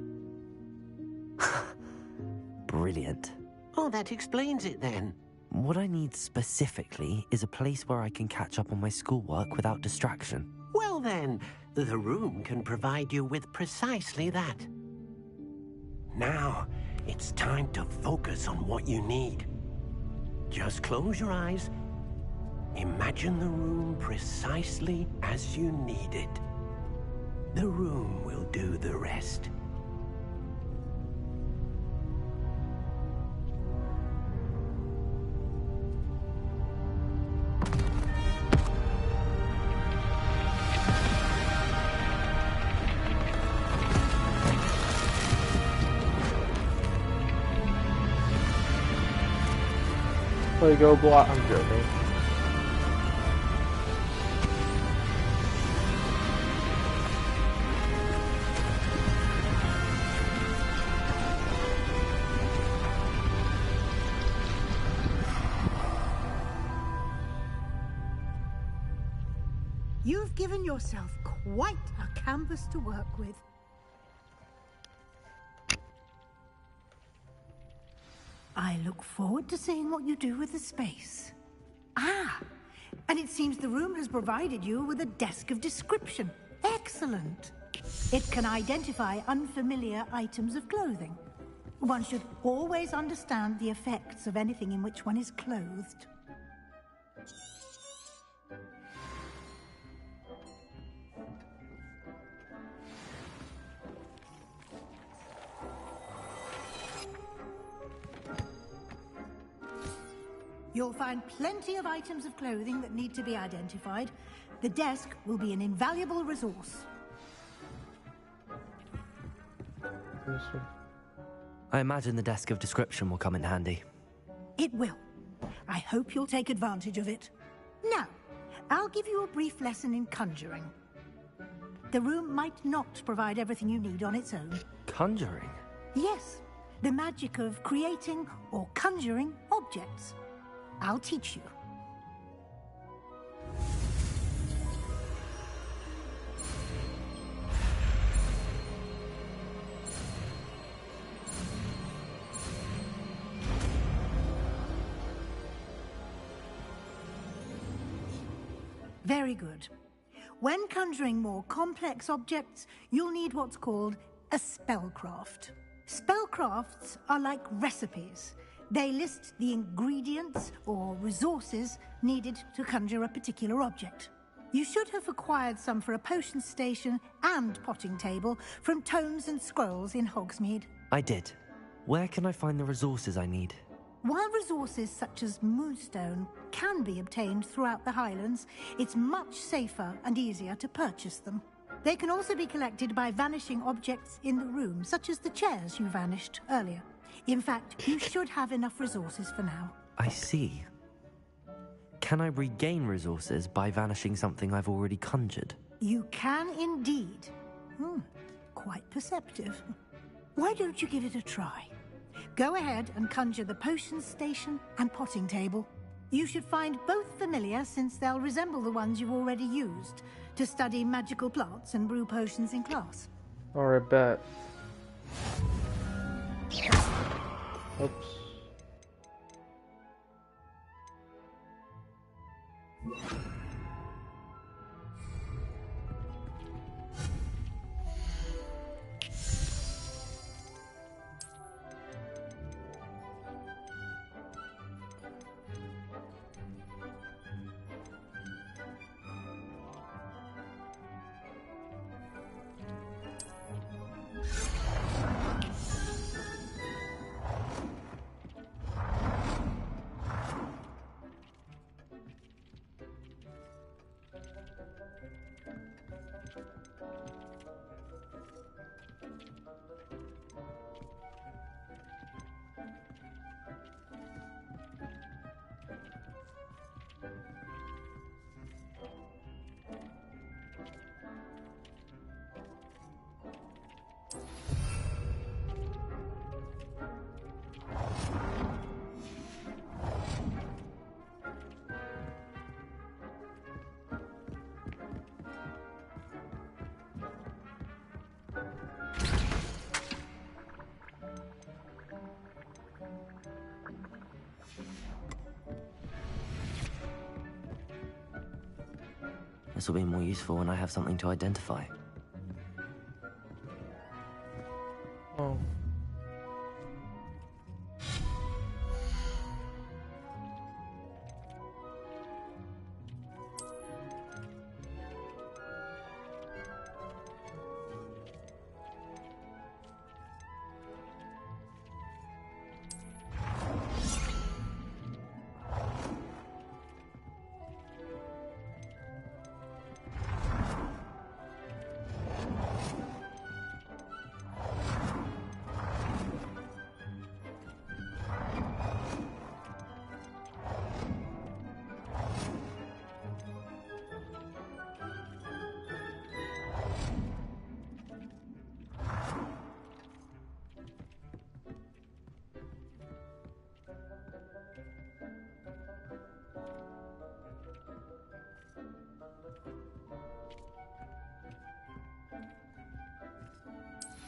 Speaker 2: Brilliant.
Speaker 3: Oh, that explains it then.
Speaker 2: What I need specifically is a place where I can catch up on my schoolwork without distraction.
Speaker 3: Well then, the room can provide you with precisely that. Now, it's time to focus on what you need. Just close your eyes. Imagine the room precisely as you need it. The room will do the rest.
Speaker 1: There you go, block. I'm joking.
Speaker 11: You've given yourself quite a canvas to work with. I look forward to seeing what you do with the space. Ah, and it seems the room has provided you with a desk of description. Excellent. It can identify unfamiliar items of clothing. One should always understand the effects of anything in which one is clothed. You'll find plenty of items of clothing that need to be identified. The desk will be an invaluable resource.
Speaker 2: I imagine the desk of description will come in handy.
Speaker 11: It will. I hope you'll take advantage of it. Now, I'll give you a brief lesson in conjuring. The room might not provide everything you need on its own.
Speaker 2: Conjuring?
Speaker 11: Yes, the magic of creating or conjuring objects. I'll teach you. Very good. When conjuring more complex objects, you'll need what's called a spellcraft. Spellcrafts are like recipes. They list the ingredients or resources needed to conjure a particular object. You should have acquired some for a potion station and potting table from tomes and scrolls in Hogsmeade.
Speaker 2: I did. Where can I find the resources I need?
Speaker 11: While resources such as moonstone can be obtained throughout the Highlands, it's much safer and easier to purchase them. They can also be collected by vanishing objects in the room, such as the chairs you vanished earlier. In fact, you should have enough resources for now.
Speaker 2: I see. Can I regain resources by vanishing something I've already conjured?
Speaker 11: You can indeed. Quite perceptive. Why don't you give it a try? Go ahead and conjure the potion station and potting table. You should find both familiar, since they'll resemble the ones you've already used to study magical plants and brew potions in class.
Speaker 1: Alright, bet. Oops.
Speaker 2: This will be more useful when I have something to identify.
Speaker 1: Oh.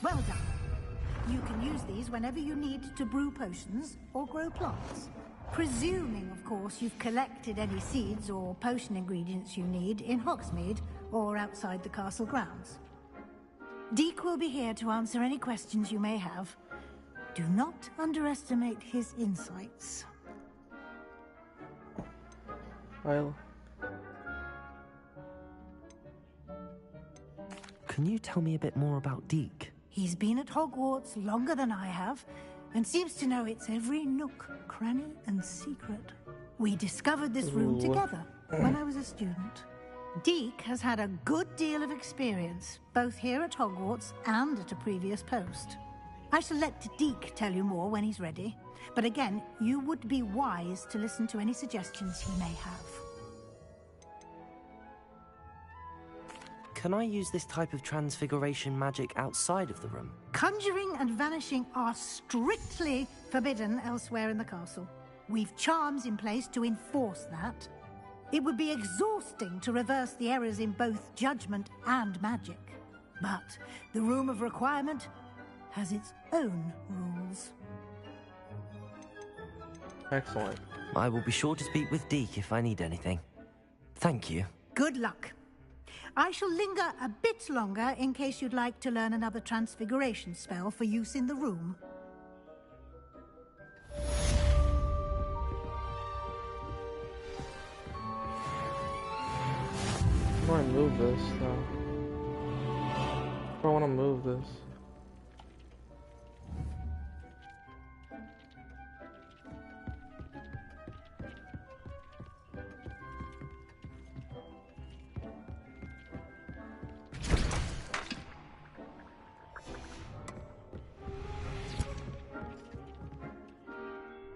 Speaker 11: Well done. You can use these whenever you need to brew potions or grow plants. Presuming, of course, you've collected any seeds or potion ingredients you need in Hogsmeade or outside the castle grounds. Deke will be here to answer any questions you may have. Do not underestimate his insights.
Speaker 2: Can you tell me a bit more about Deke?
Speaker 11: He's been at Hogwarts longer than I have, and seems to know its every nook, cranny, and secret. We discovered this room together when I was a student. Deke has had a good deal of experience, both here at Hogwarts and at a previous post. I shall let Deke tell you more when he's ready, but again, you would be wise to listen to any suggestions he may have.
Speaker 2: Can I use this type of transfiguration magic outside of the room?
Speaker 11: Conjuring and vanishing are strictly forbidden elsewhere in the castle. We've charms in place to enforce that. It would be exhausting to reverse the errors in both judgment and magic. But the Room of Requirement has its own rules.
Speaker 1: Excellent.
Speaker 2: I will be sure to speak with Deke if I need anything. Thank you.
Speaker 11: Good luck. I shall linger a bit longer in case you'd like to learn another transfiguration spell for use in the room.
Speaker 1: How do I move this, though? I don't want to move this.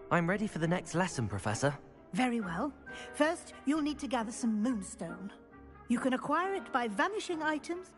Speaker 2: I'm ready for the next lesson, Professor.
Speaker 11: Very well. First, you'll need to gather some moonstone. You can acquire it by vanishing items.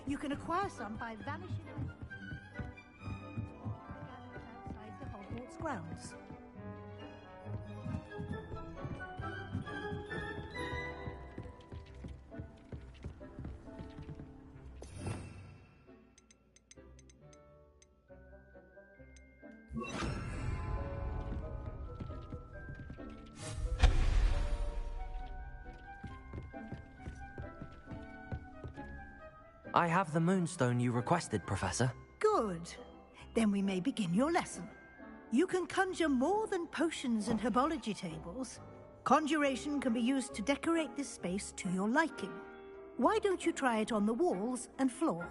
Speaker 11: You can acquire some by vanishing outside the Hogwarts grounds.
Speaker 2: I have the moonstone you requested, Professor.
Speaker 11: Good. Then we may begin your lesson. You can conjure more than potions and herbology tables. Conjuration can be used to decorate this space to your liking. Why don't you try it on the walls and floor?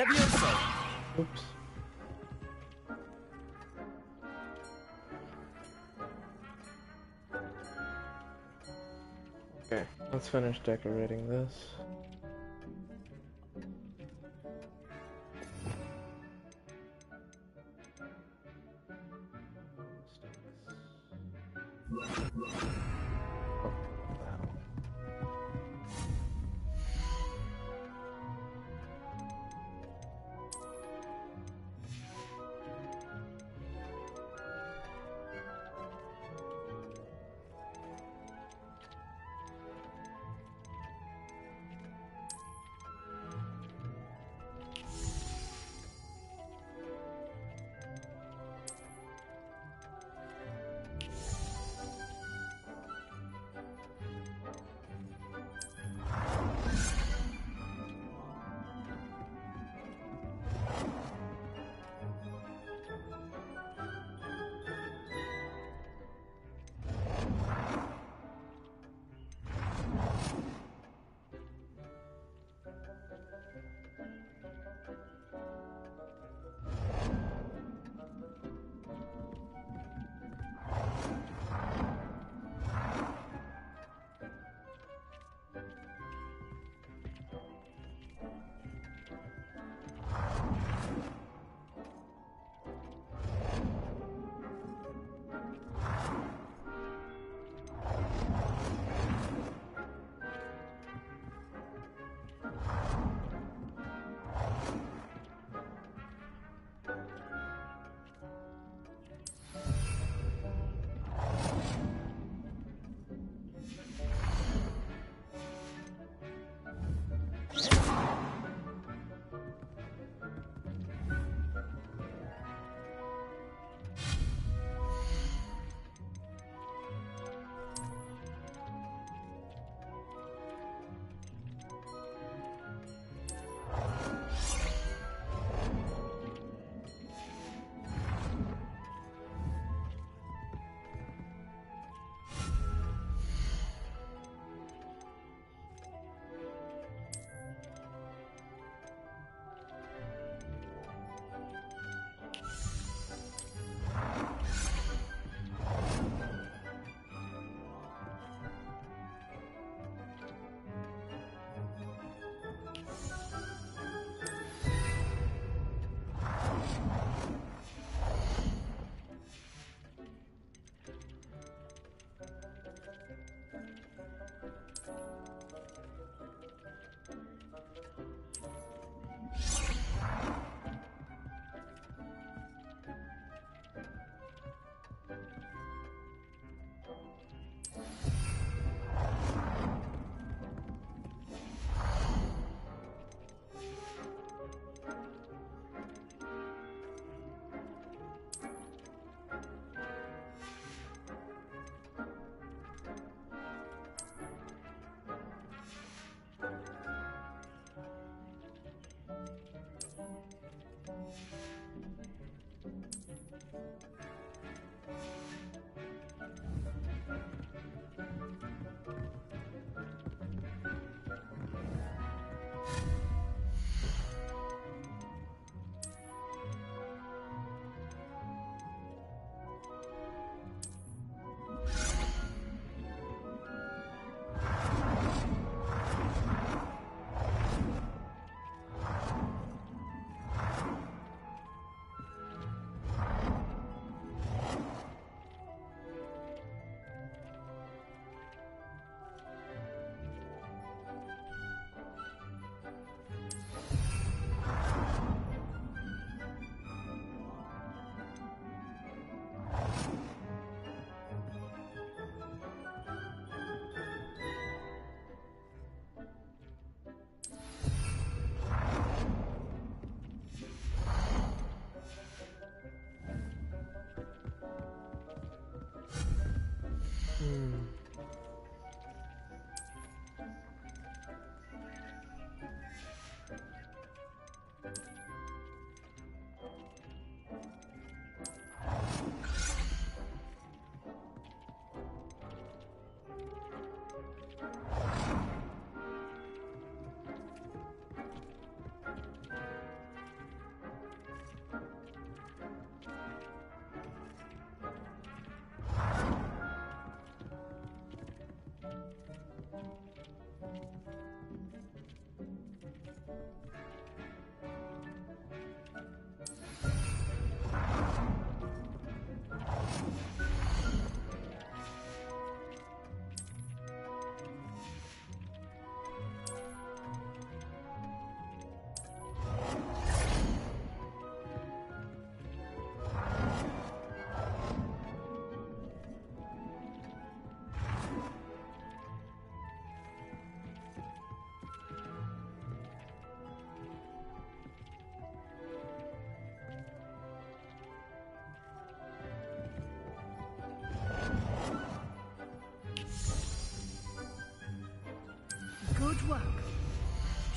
Speaker 7: Levioso!
Speaker 1: Oops. Okay, let's finish decorating this.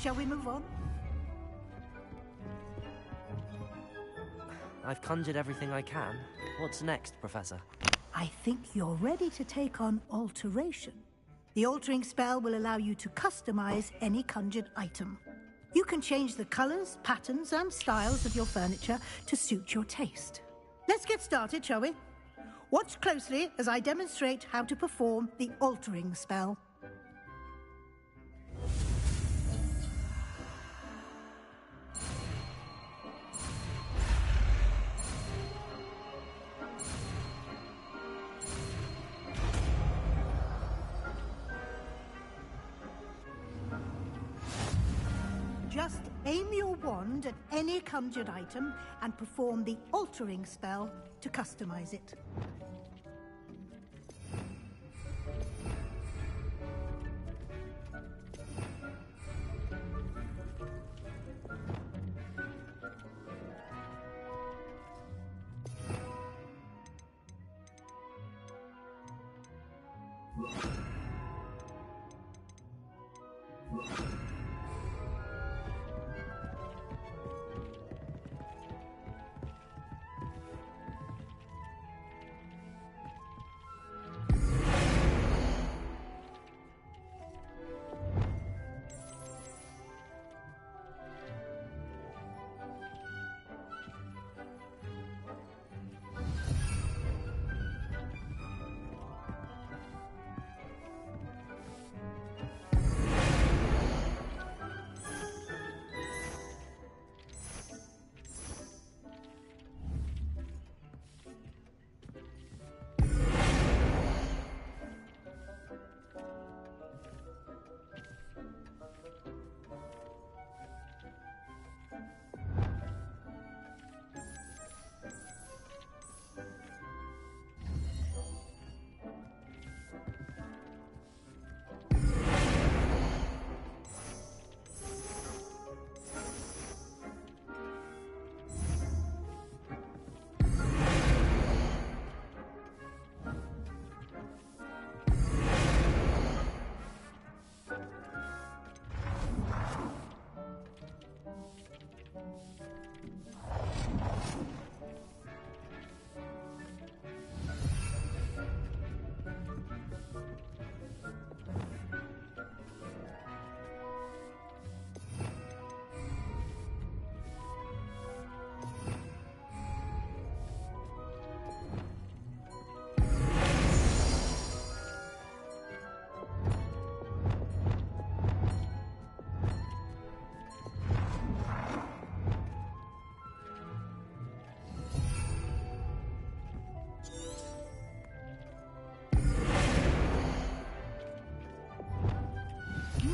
Speaker 11: Shall we move on?
Speaker 2: I've conjured everything I can. What's next, Professor?
Speaker 11: I think you're ready to take on alteration. The altering spell will allow you to customize any conjured item. You can change the colors, patterns, and styles of your furniture to suit your taste. Let's get started, shall we? Watch closely as I demonstrate how to perform the altering spell. Just aim your wand at any conjured item and perform the altering spell to customize it.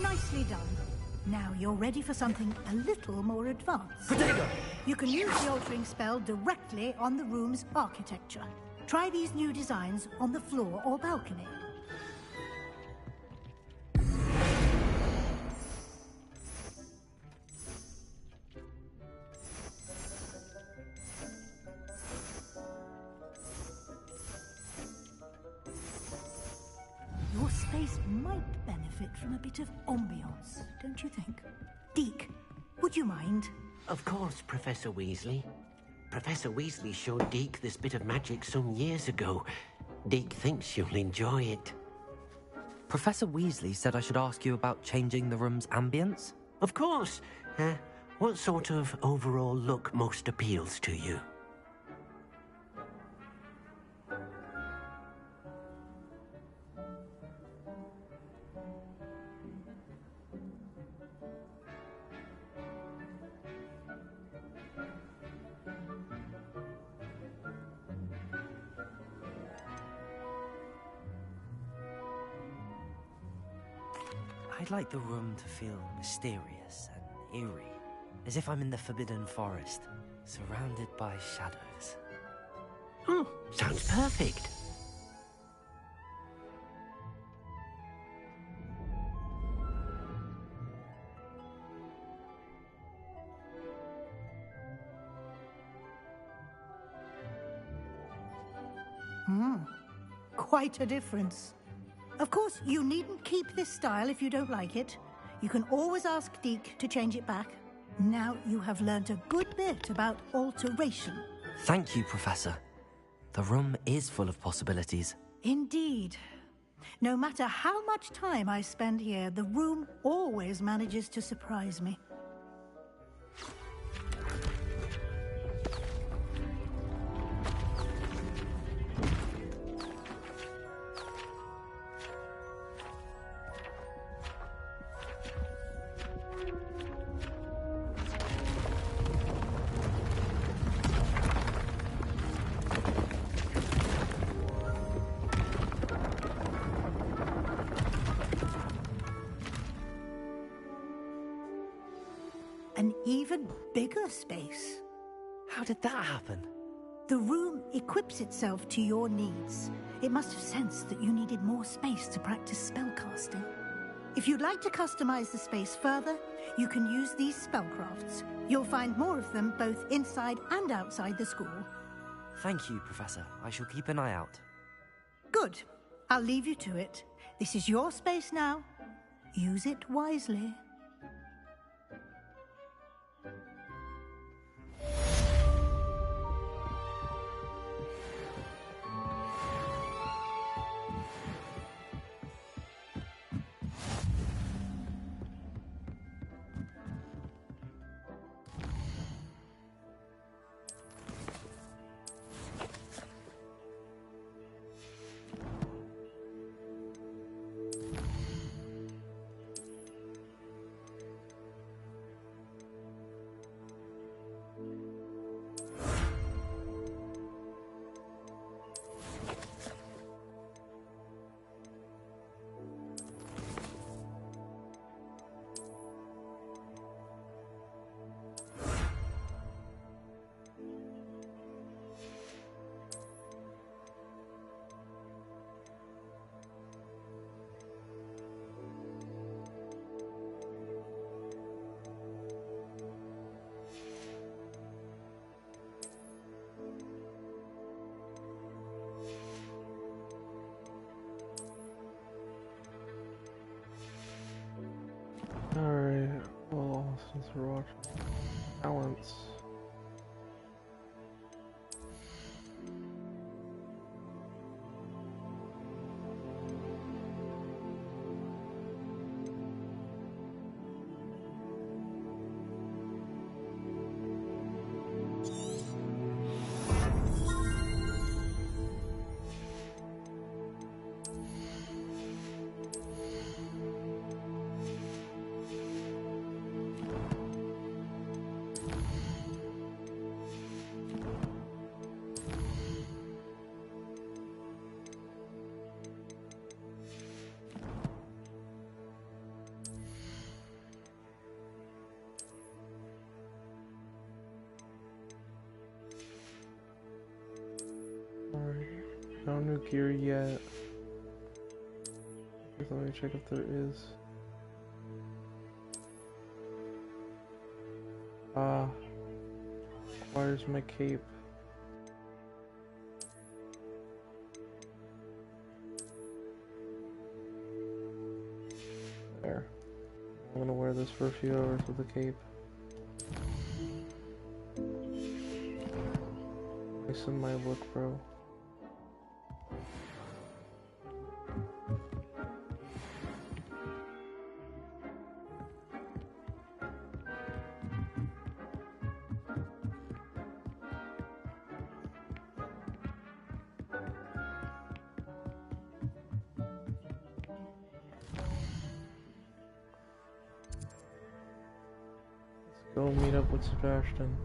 Speaker 11: Nicely done. Now you're ready for something a little more advanced.
Speaker 2: Potato!
Speaker 11: You can use the altering spell directly on the room's architecture. Try these new designs on the floor or balcony. Your space might benefit from a bit of ambiance, don't you think? Deke, would you mind?
Speaker 3: Of course, Professor Weasley. Professor Weasley showed Deke this bit of magic some years ago. Deke thinks you'll enjoy it.
Speaker 2: Professor Weasley said I should ask you about changing the room's ambience?
Speaker 3: Of course. What sort of overall look most appeals to you?
Speaker 2: I'd like the room to feel mysterious and eerie, as if I'm in the Forbidden Forest, surrounded by shadows.
Speaker 3: Oh, sounds perfect.
Speaker 11: Quite a difference. Of course, you needn't keep this style if you don't like it. You can always ask Deke to change it back. Now you have learnt a good bit about alteration.
Speaker 2: Thank you, Professor. The room is full of possibilities.
Speaker 11: Indeed. No matter how much time I spend here, the room always manages to surprise me. An even bigger space.
Speaker 2: How did that happen?
Speaker 11: The room equips itself to your needs. It must have sensed that you needed more space to practice spellcasting. If you'd like to customize the space further, you can use these spellcrafts. You'll find more of them both inside and outside the school.
Speaker 2: Thank you, Professor. I shall keep an eye out.
Speaker 11: Good. I'll leave you to it. This is your space now. Use it wisely.
Speaker 1: Alright, well, since we're watching balance. Alright, no new gear yet. Let me check if there is. Where's my cape? There. I'm gonna wear this for a few hours with the cape. Nice in my look, bro. Go meet up with Sebastian.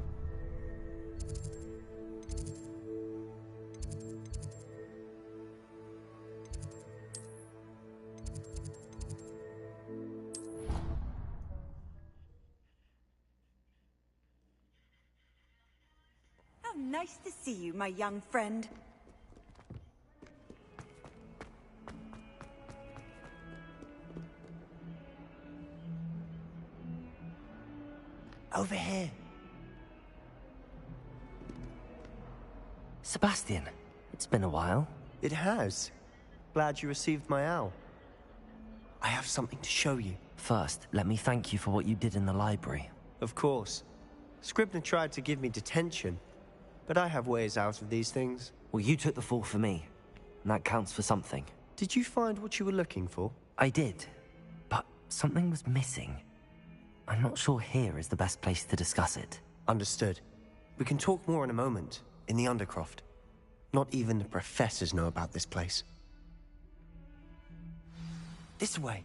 Speaker 4: How nice to see you, my young friend.
Speaker 9: Over here.
Speaker 2: Sebastian, it's been a while.
Speaker 9: It has. Glad you received my owl. I have something to show you.
Speaker 2: First, let me thank you for what you did in the library.
Speaker 9: Of course. Scribner tried to give me detention, but I have ways out of these things.
Speaker 2: Well, you took the fall for me, and that counts for something.
Speaker 9: Did you find what you were looking for?
Speaker 2: I did, but something was missing. I'm not sure here is the best place to discuss it.
Speaker 9: Understood. We can talk more in a moment, in the Undercroft. Not even the professors know about this place. This way.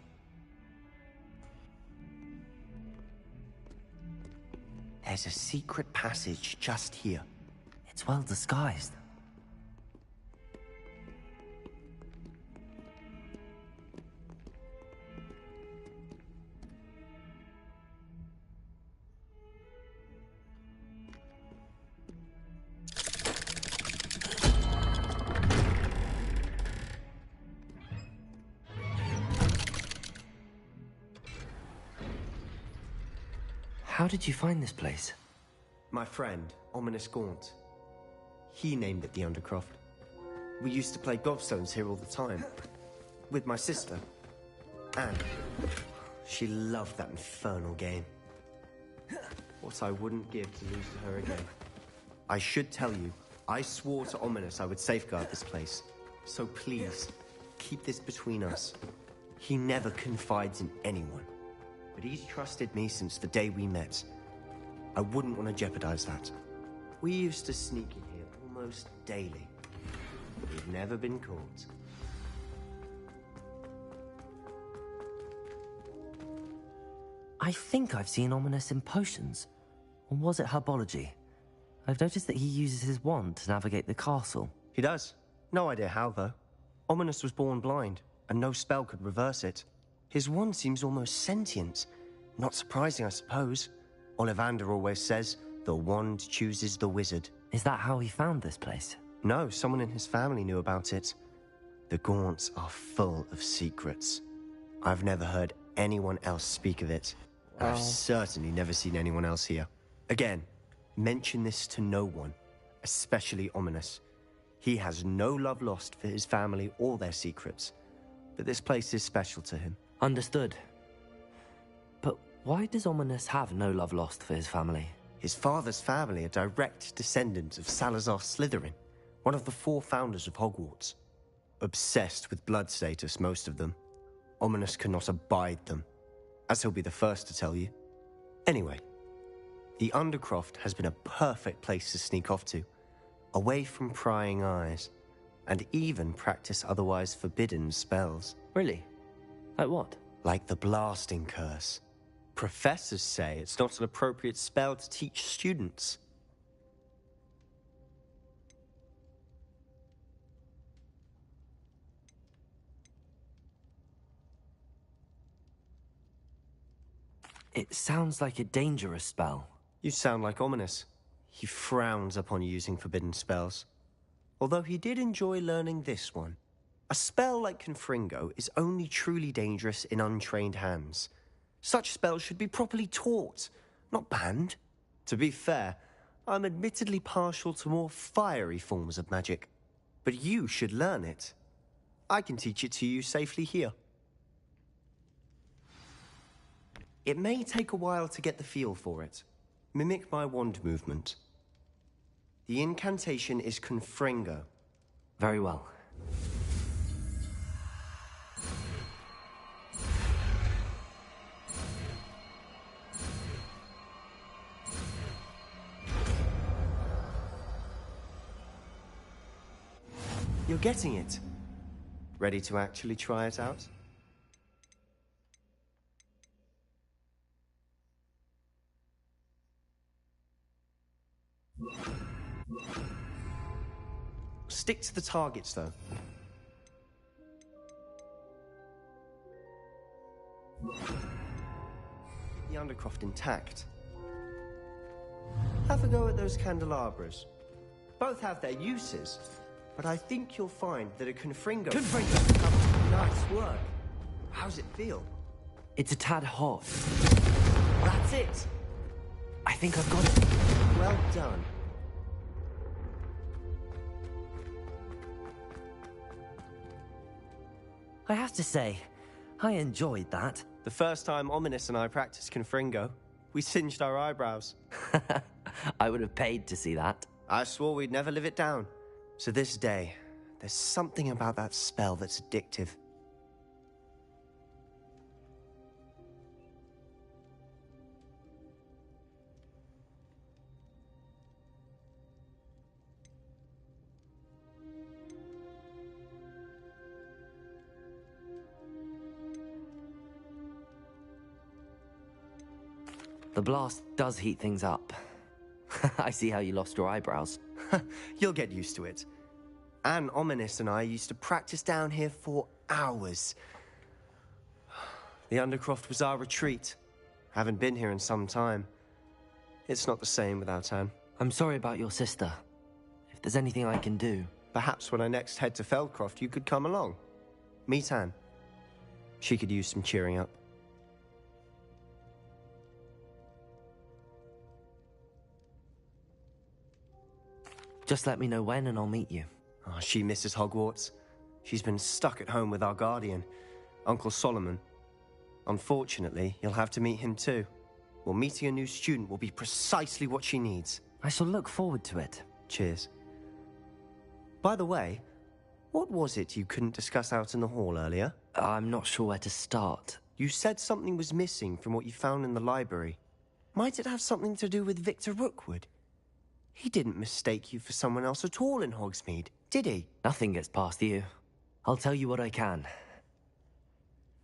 Speaker 9: There's a secret passage just here.
Speaker 2: It's well disguised. How did you find this place?
Speaker 9: My friend, Ominous Gaunt. He named it the Undercroft. We used to play gobstones here all the time. With my sister, Anne. She loved that infernal game. What I wouldn't give to lose to her again. I should tell you, I swore to Ominous I would safeguard this place. So please, keep this between us. He never confides in anyone. But he's trusted me since the day we met. I wouldn't want to jeopardize that. We used to sneak in here almost daily. We've never been caught.
Speaker 2: I think I've seen Ominous in potions. Or was it herbology? I've noticed that he uses his wand to navigate the castle.
Speaker 9: He does. No idea how, though. Ominous was born blind, and no spell could reverse it. His wand seems almost sentient. Not surprising, I suppose. Ollivander always says, the wand chooses the wizard.
Speaker 2: Is that how he found this place?
Speaker 9: No, someone in his family knew about it. The Gaunts are full of secrets. I've never heard anyone else speak of it.
Speaker 1: Wow.
Speaker 9: I've certainly never seen anyone else here. Again, mention this to no one, especially Ominous. He has no love lost for his family or their secrets, but this place is special to him.
Speaker 2: Understood. But why does Ominous have no love lost for his family?
Speaker 9: His father's family are direct descendants of Salazar Slytherin, one of the 4 founders of Hogwarts. Obsessed with blood status, most of them. Ominous cannot abide them, as he'll be the first to tell you. Anyway, the Undercroft has been a perfect place to sneak off to, away from prying eyes, and even practice otherwise forbidden spells.
Speaker 2: Really? Like what?
Speaker 9: Like the blasting curse. Professors say it's not an appropriate spell to teach students.
Speaker 2: It sounds like a dangerous spell.
Speaker 9: You sound like Ominous. He frowns upon using forbidden spells. Although he did enjoy learning this one. A spell like Confringo is only truly dangerous in untrained hands. Such spells should be properly taught, not banned. To be fair, I'm admittedly partial to more fiery forms of magic. But you should learn it. I can teach it to you safely here. It may take a while to get the feel for it. Mimic my wand movement. The incantation is Confringo.
Speaker 2: Very well.
Speaker 9: You're getting it. Ready to actually try it out? Stick to the targets, though. The Undercroft intact. Have a go at those candelabras. Both have their uses, but I think you'll find that a Confringo... Nice work. How's it feel?
Speaker 2: It's a tad hot.
Speaker 9: That's it.
Speaker 2: I think I've got it.
Speaker 9: Well done.
Speaker 2: I have to say, I enjoyed that.
Speaker 9: The first time Ominous and I practiced Confringo, we singed our eyebrows.
Speaker 2: I would have paid to see that.
Speaker 9: I swore we'd never live it down. So this day, there's something about that spell that's addictive.
Speaker 2: The blast does heat things up. I see how you lost your eyebrows.
Speaker 9: You'll get used to it. Anne, Ominous and I used to practice down here for hours. The Undercroft was our retreat. Haven't been here in some time. It's not the same without Anne.
Speaker 2: I'm sorry about your sister. If there's anything I can do...
Speaker 9: Perhaps when I next head to Feldcroft, you could come along. Meet Anne. She could use some cheering up.
Speaker 2: Just let me know when and I'll meet you.
Speaker 9: Oh, she misses Hogwarts. She's been stuck at home with our guardian, Uncle Solomon. Unfortunately, you'll have to meet him too. Well, meeting a new student will be precisely what she needs.
Speaker 2: I shall look forward to it.
Speaker 9: Cheers. By the way, what was it you couldn't discuss out in the hall earlier?
Speaker 2: I'm not sure where to start.
Speaker 9: You said something was missing from what you found in the library. Might it have something to do with Victor Rookwood? He didn't mistake you for someone else at all in Hogsmeade, did he?
Speaker 2: Nothing gets past you. I'll tell you what I can.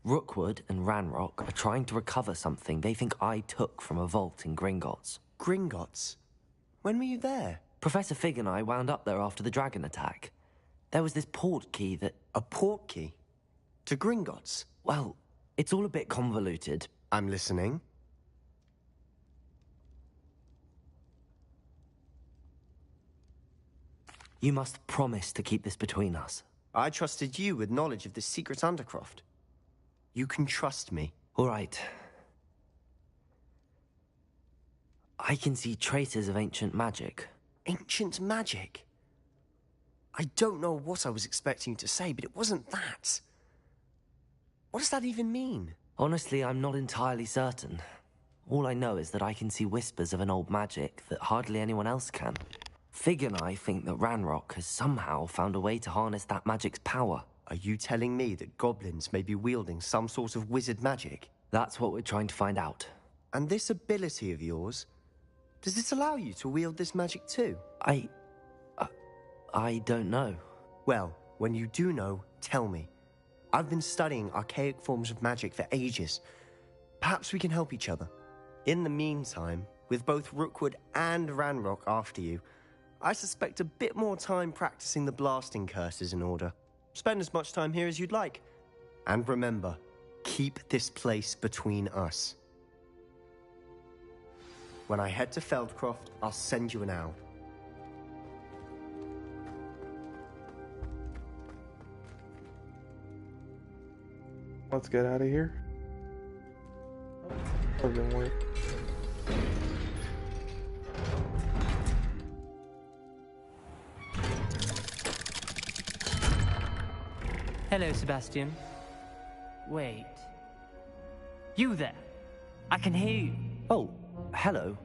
Speaker 2: Rookwood and Ranrock are trying to recover something they think I took from a vault in Gringotts.
Speaker 9: Gringotts? When were you there?
Speaker 2: Professor Fig and I wound up there after the dragon attack. There was this port key that...
Speaker 9: A port key? To Gringotts?
Speaker 2: Well, it's all a bit convoluted.
Speaker 9: I'm listening.
Speaker 2: You must promise to keep this between us.
Speaker 9: I trusted you with knowledge of the secret Undercroft. You can trust me.
Speaker 2: All right. I can see traces of ancient magic.
Speaker 9: Ancient magic? I don't know what I was expecting you to say, but it wasn't that. What does that even mean?
Speaker 2: Honestly, I'm not entirely certain. All I know is that I can see whispers of an old magic that hardly anyone else can. Fig and I think that Ranrock has somehow found a way to harness that magic's power.
Speaker 9: Are you telling me that goblins may be wielding some sort of wizard magic?
Speaker 2: That's what we're trying to find out.
Speaker 9: And this ability of yours, does it allow you to wield this magic too?
Speaker 2: I don't know.
Speaker 9: Well, when you do know, tell me. I've been studying archaic forms of magic for ages. Perhaps we can help each other. In the meantime, with both Rookwood and Ranrock after you, I suspect a bit more time practicing the blasting curse is in order. Spend as much time here as you'd like. And remember, keep this place between us. When I head to Feldcroft, I'll send you an owl.
Speaker 1: Let's get out of here. That didn't work.
Speaker 17: Hello, Sebastian. Wait. You there? I can hear you.
Speaker 2: Oh, hello.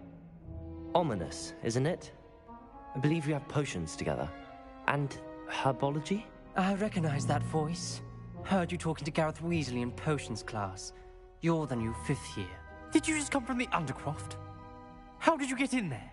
Speaker 2: Ominous, isn't it? I believe we have potions together. And herbology?
Speaker 17: I recognize that voice. Heard you talking to Gareth Weasley in potions class. You're the new 5th year. Did you just come from the Undercroft? How did you get in there?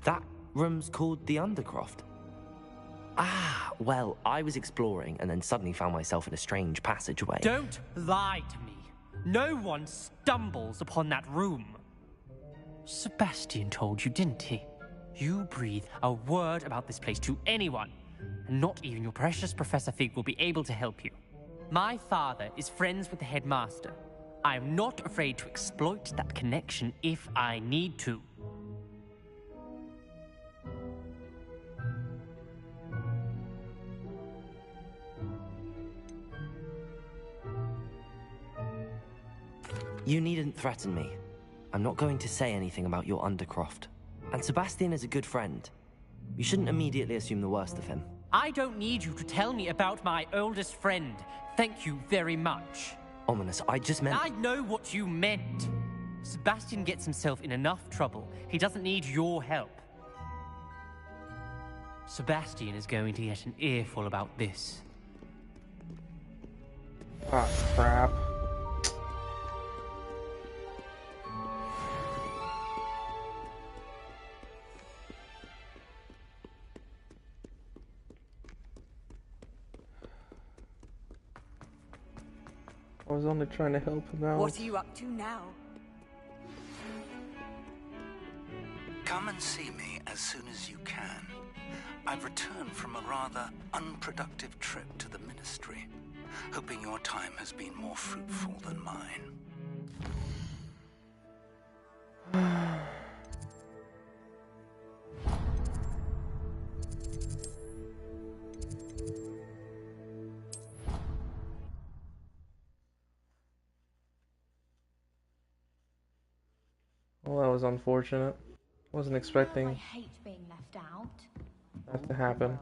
Speaker 2: That room's called the Undercroft. Ah, well, I was exploring and then suddenly found myself in a strange passageway.
Speaker 17: Don't lie to me. No one stumbles upon that room. Sebastian told you, didn't he? You breathe a word about this place to anyone, and not even your precious Professor Fig will be able to help you. My father is friends with the headmaster. I am not afraid to exploit that connection if I need to.
Speaker 2: You needn't threaten me. I'm not going to say anything about your Undercroft. And Sebastian is a good friend. You shouldn't immediately assume the worst of him.
Speaker 17: I don't need you to tell me about my oldest friend. Thank you very much.
Speaker 2: Ominous, I just meant...
Speaker 17: I know what you meant. Sebastian gets himself in enough trouble. He doesn't need your help. Sebastian is going to get an earful about this.
Speaker 1: Ah, crap. I was only trying to help him out.
Speaker 4: What are you up to now?
Speaker 5: Come and see me as soon as you can. I've returned from a rather unproductive trip to the Ministry, hoping your time has been more fruitful than mine.
Speaker 1: Well, that was unfortunate. Wasn't expecting
Speaker 16: I hate being left out.
Speaker 1: that to happen.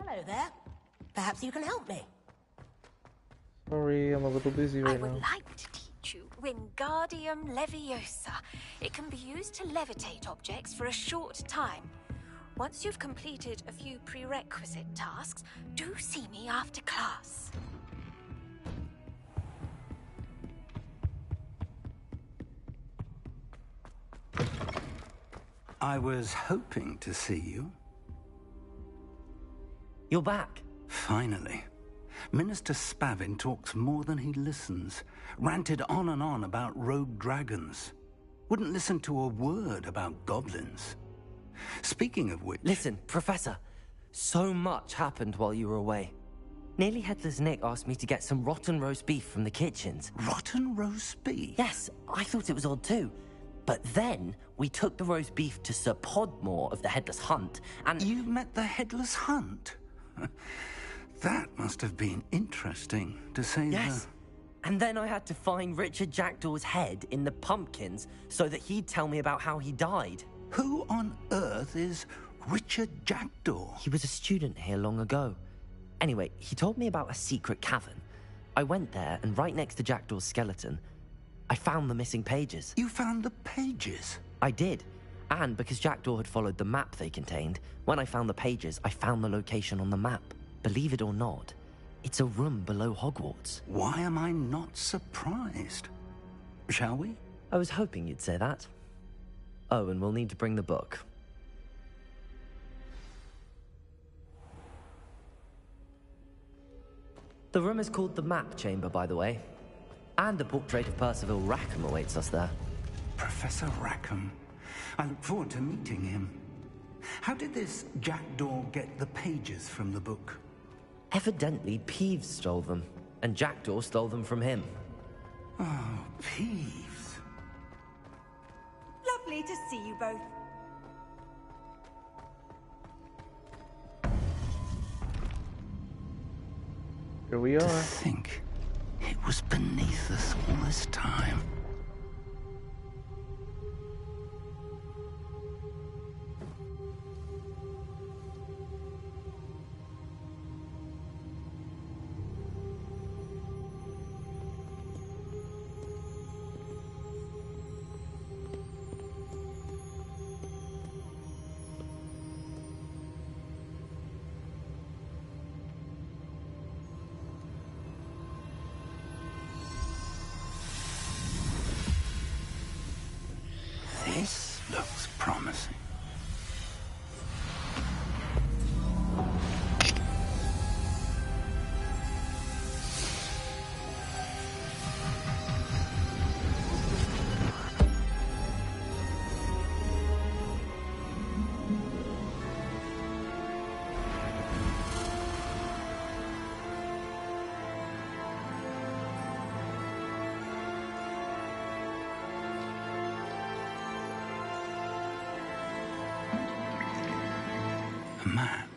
Speaker 19: Hello there. Perhaps you can help me.
Speaker 1: Sorry, I'm a little busy
Speaker 20: I
Speaker 1: right
Speaker 20: would
Speaker 1: now.
Speaker 20: like to teach you Wingardium Leviosa. It can be used to levitate objects for a short time. Once you've completed a few prerequisite tasks, do see me after class.
Speaker 5: I was hoping to see you.
Speaker 2: You're back.
Speaker 5: Finally. Minister Spavin talks more than he listens. Ranted on and on about rogue dragons. Wouldn't listen to a word about goblins. Speaking of which...
Speaker 2: Listen, Professor. So much happened while you were away. Nearly Headless Nick asked me to get some rotten roast beef from the kitchens.
Speaker 5: Rotten roast beef?
Speaker 2: Yes, I thought it was odd too. But then, we took the roast beef to Sir Podmore of the Headless Hunt, and...
Speaker 5: You met the Headless Hunt? That must have been interesting, to say
Speaker 2: Yes. And then I had to find Richard Jackdaw's head in the pumpkins so that he'd tell me about how he died.
Speaker 5: Who on earth is Richard Jackdaw?
Speaker 2: He was a student here long ago. Anyway, he told me about a secret cavern. I went there, and right next to Jackdaw's skeleton, I found the missing pages.
Speaker 5: You found the pages?
Speaker 2: I did. And because Jackdaw had followed the map they contained, when I found the pages, I found the location on the map. Believe it or not, it's a room below Hogwarts.
Speaker 5: Why am I not surprised? Shall we?
Speaker 2: I was hoping you'd say that. Oh, and we'll need to bring the book. The room is called the Map Chamber, by the way. And a portrait of Percival Rackham awaits us there.
Speaker 5: Professor Rackham. I look forward to meeting him. How did this Jackdaw get the pages from the book?
Speaker 2: Evidently, Peeves stole them, and Jackdaw stole them from him.
Speaker 5: Oh, Peeves.
Speaker 4: Lovely to see you both.
Speaker 1: Here we are.
Speaker 5: To think it was beneath us all this time. This looks promising. A map.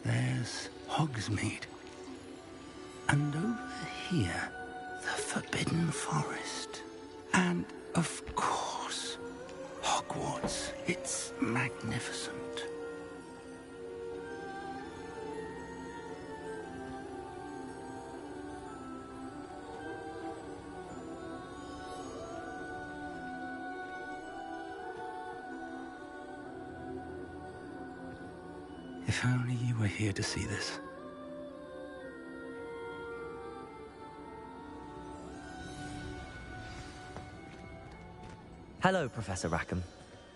Speaker 5: There's Hogsmeade. And over here,
Speaker 12: The Forbidden Forest. And, of course, Hogwarts. It's magnificent. If only you were here to see this.
Speaker 2: Hello, Professor Rackham.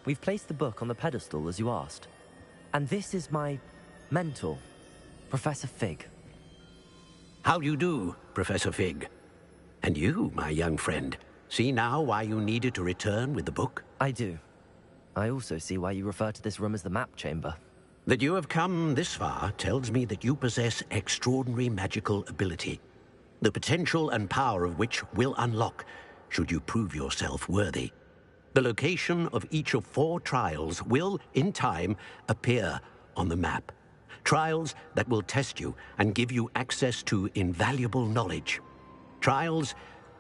Speaker 2: We've placed the book on the pedestal as you asked. And this is my mentor, Professor Fig.
Speaker 3: How do you do, Professor Fig? And you, my young friend, see now why you needed to return with the book?
Speaker 2: I do. I also see why you refer to this room as the map chamber.
Speaker 3: That you have come this far tells me that you possess extraordinary magical ability, the potential and power of which will unlock should you prove yourself worthy. The location of each of 4 trials will, in time, appear on the map. Trials that will test you and give you access to invaluable knowledge. Trials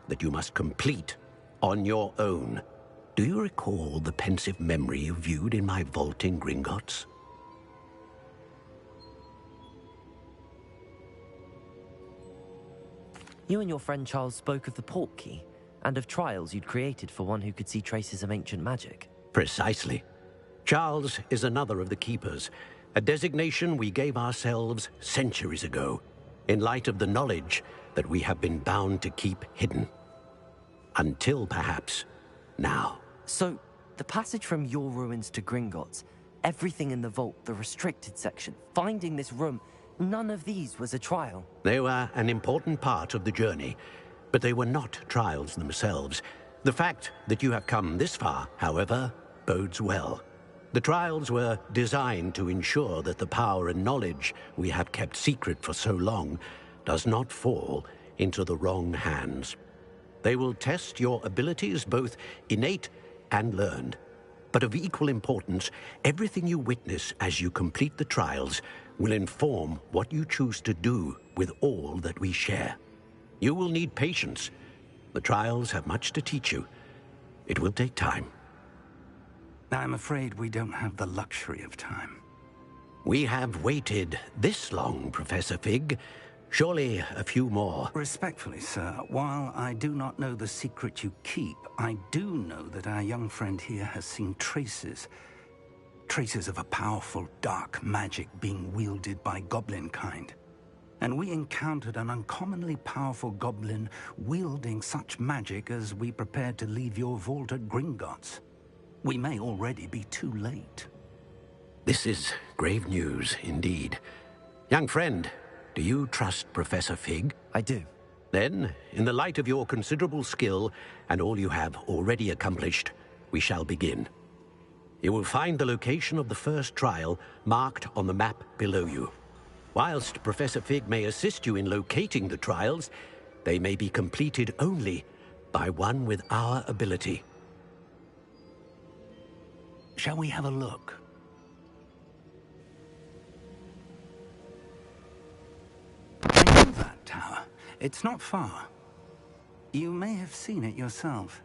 Speaker 3: that you must complete on your own. Do you recall the pensive memory you viewed in my vault in Gringotts?
Speaker 2: You and your friend Charles spoke of the Portkey, and of trials you'd created for one who could see traces of ancient magic.
Speaker 3: Precisely. Charles is another of the Keepers, a designation we gave ourselves centuries ago, in light of the knowledge that we have been bound to keep hidden. Until, perhaps, now.
Speaker 2: So, the passage from your ruins to Gringotts, everything in the vault, the restricted section, finding this room, none of these was a trial.
Speaker 3: They were an important part of the journey, but they were not trials themselves. The fact that you have come this far, however, bodes well. The trials were designed to ensure that the power and knowledge we have kept secret for so long does not fall into the wrong hands. They will test your abilities, both innate and learned. But of equal importance, everything you witness as you complete the trials will inform what you choose to do with all that we share. You will need patience. The trials have much to teach you. It will take time.
Speaker 12: I'm afraid we don't have the luxury of time.
Speaker 3: We have waited this long, Professor Fig. Surely a few more.
Speaker 12: Respectfully, sir, while I do not know the secret you keep, I do know that our young friend here has seen traces of a powerful dark magic being wielded by goblin kind. And we encountered an uncommonly powerful goblin wielding such magic as we prepared to leave your vault at Gringotts. We may already be too late.
Speaker 3: This is grave news indeed. Young friend, do you trust Professor Fig?
Speaker 2: I do.
Speaker 3: Then, in the light of your considerable skill and all you have already accomplished, we shall begin. You will find the location of the first trial marked on the map below you. Whilst Professor Fig may assist you in locating the trials, they may be completed only by one with our ability.
Speaker 12: Shall we have a look? I know that tower. It's not far. You may have seen it yourself.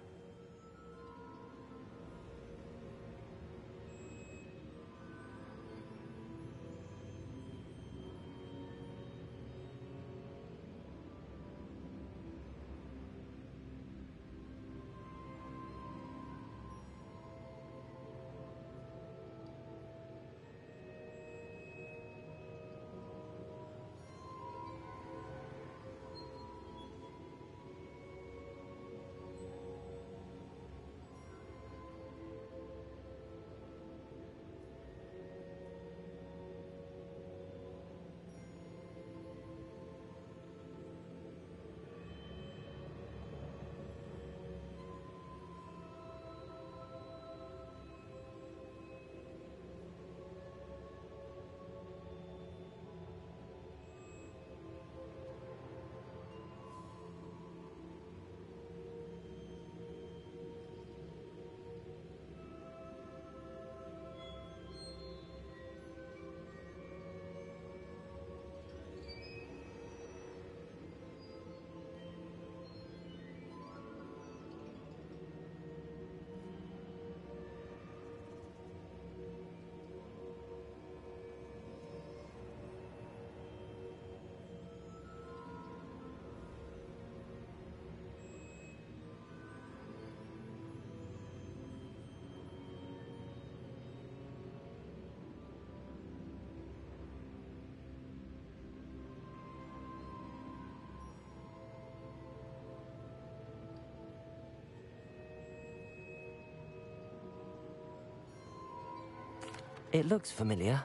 Speaker 2: It looks familiar.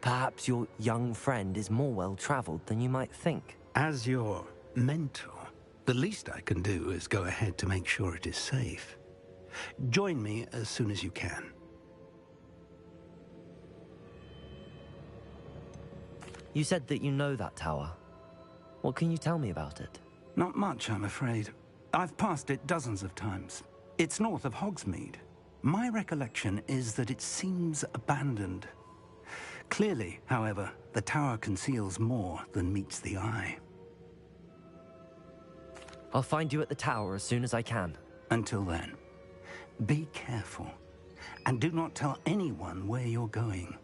Speaker 2: Perhaps your young friend is more well-traveled than you might think.
Speaker 3: As your mentor, the least I can do is go ahead to make sure it is safe. Join me as soon as you can.
Speaker 2: You said that you know that tower. What can you tell me about it?
Speaker 12: Not much, I'm afraid. I've passed it dozens of times. It's north of Hogsmeade. My recollection is that it seems abandoned. Clearly, however, the tower conceals more than meets the eye.
Speaker 2: I'll find you at the tower as soon as I can.
Speaker 12: Until then, be careful, and do not tell anyone where you're going.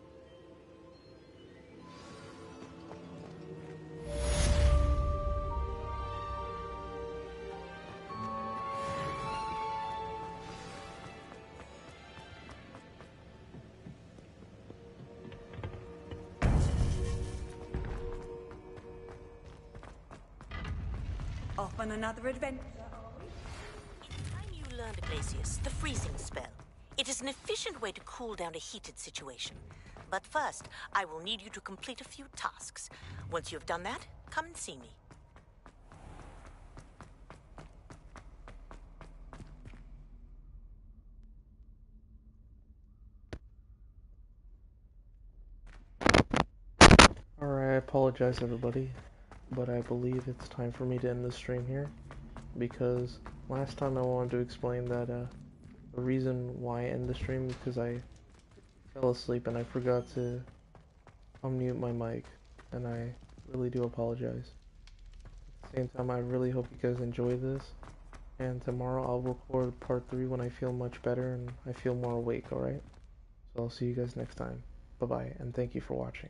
Speaker 4: Off on another adventure.
Speaker 21: It's time you learned, Glacius, the freezing spell. It is an efficient way to cool down a heated situation. But first, I will need you to complete a few tasks. Once you've done that, come and see me.
Speaker 1: Alright, I apologize everybody, but I believe it's time for me to end the stream here, because last time I wanted to explain that the reason why I end the stream is because I fell asleep and I forgot to unmute my mic, and I really do apologize. At the same time, I really hope you guys enjoy this, and tomorrow I'll record part 3 when I feel much better and I feel more awake, alright? So I'll see you guys next time. Bye-bye, and thank you for watching.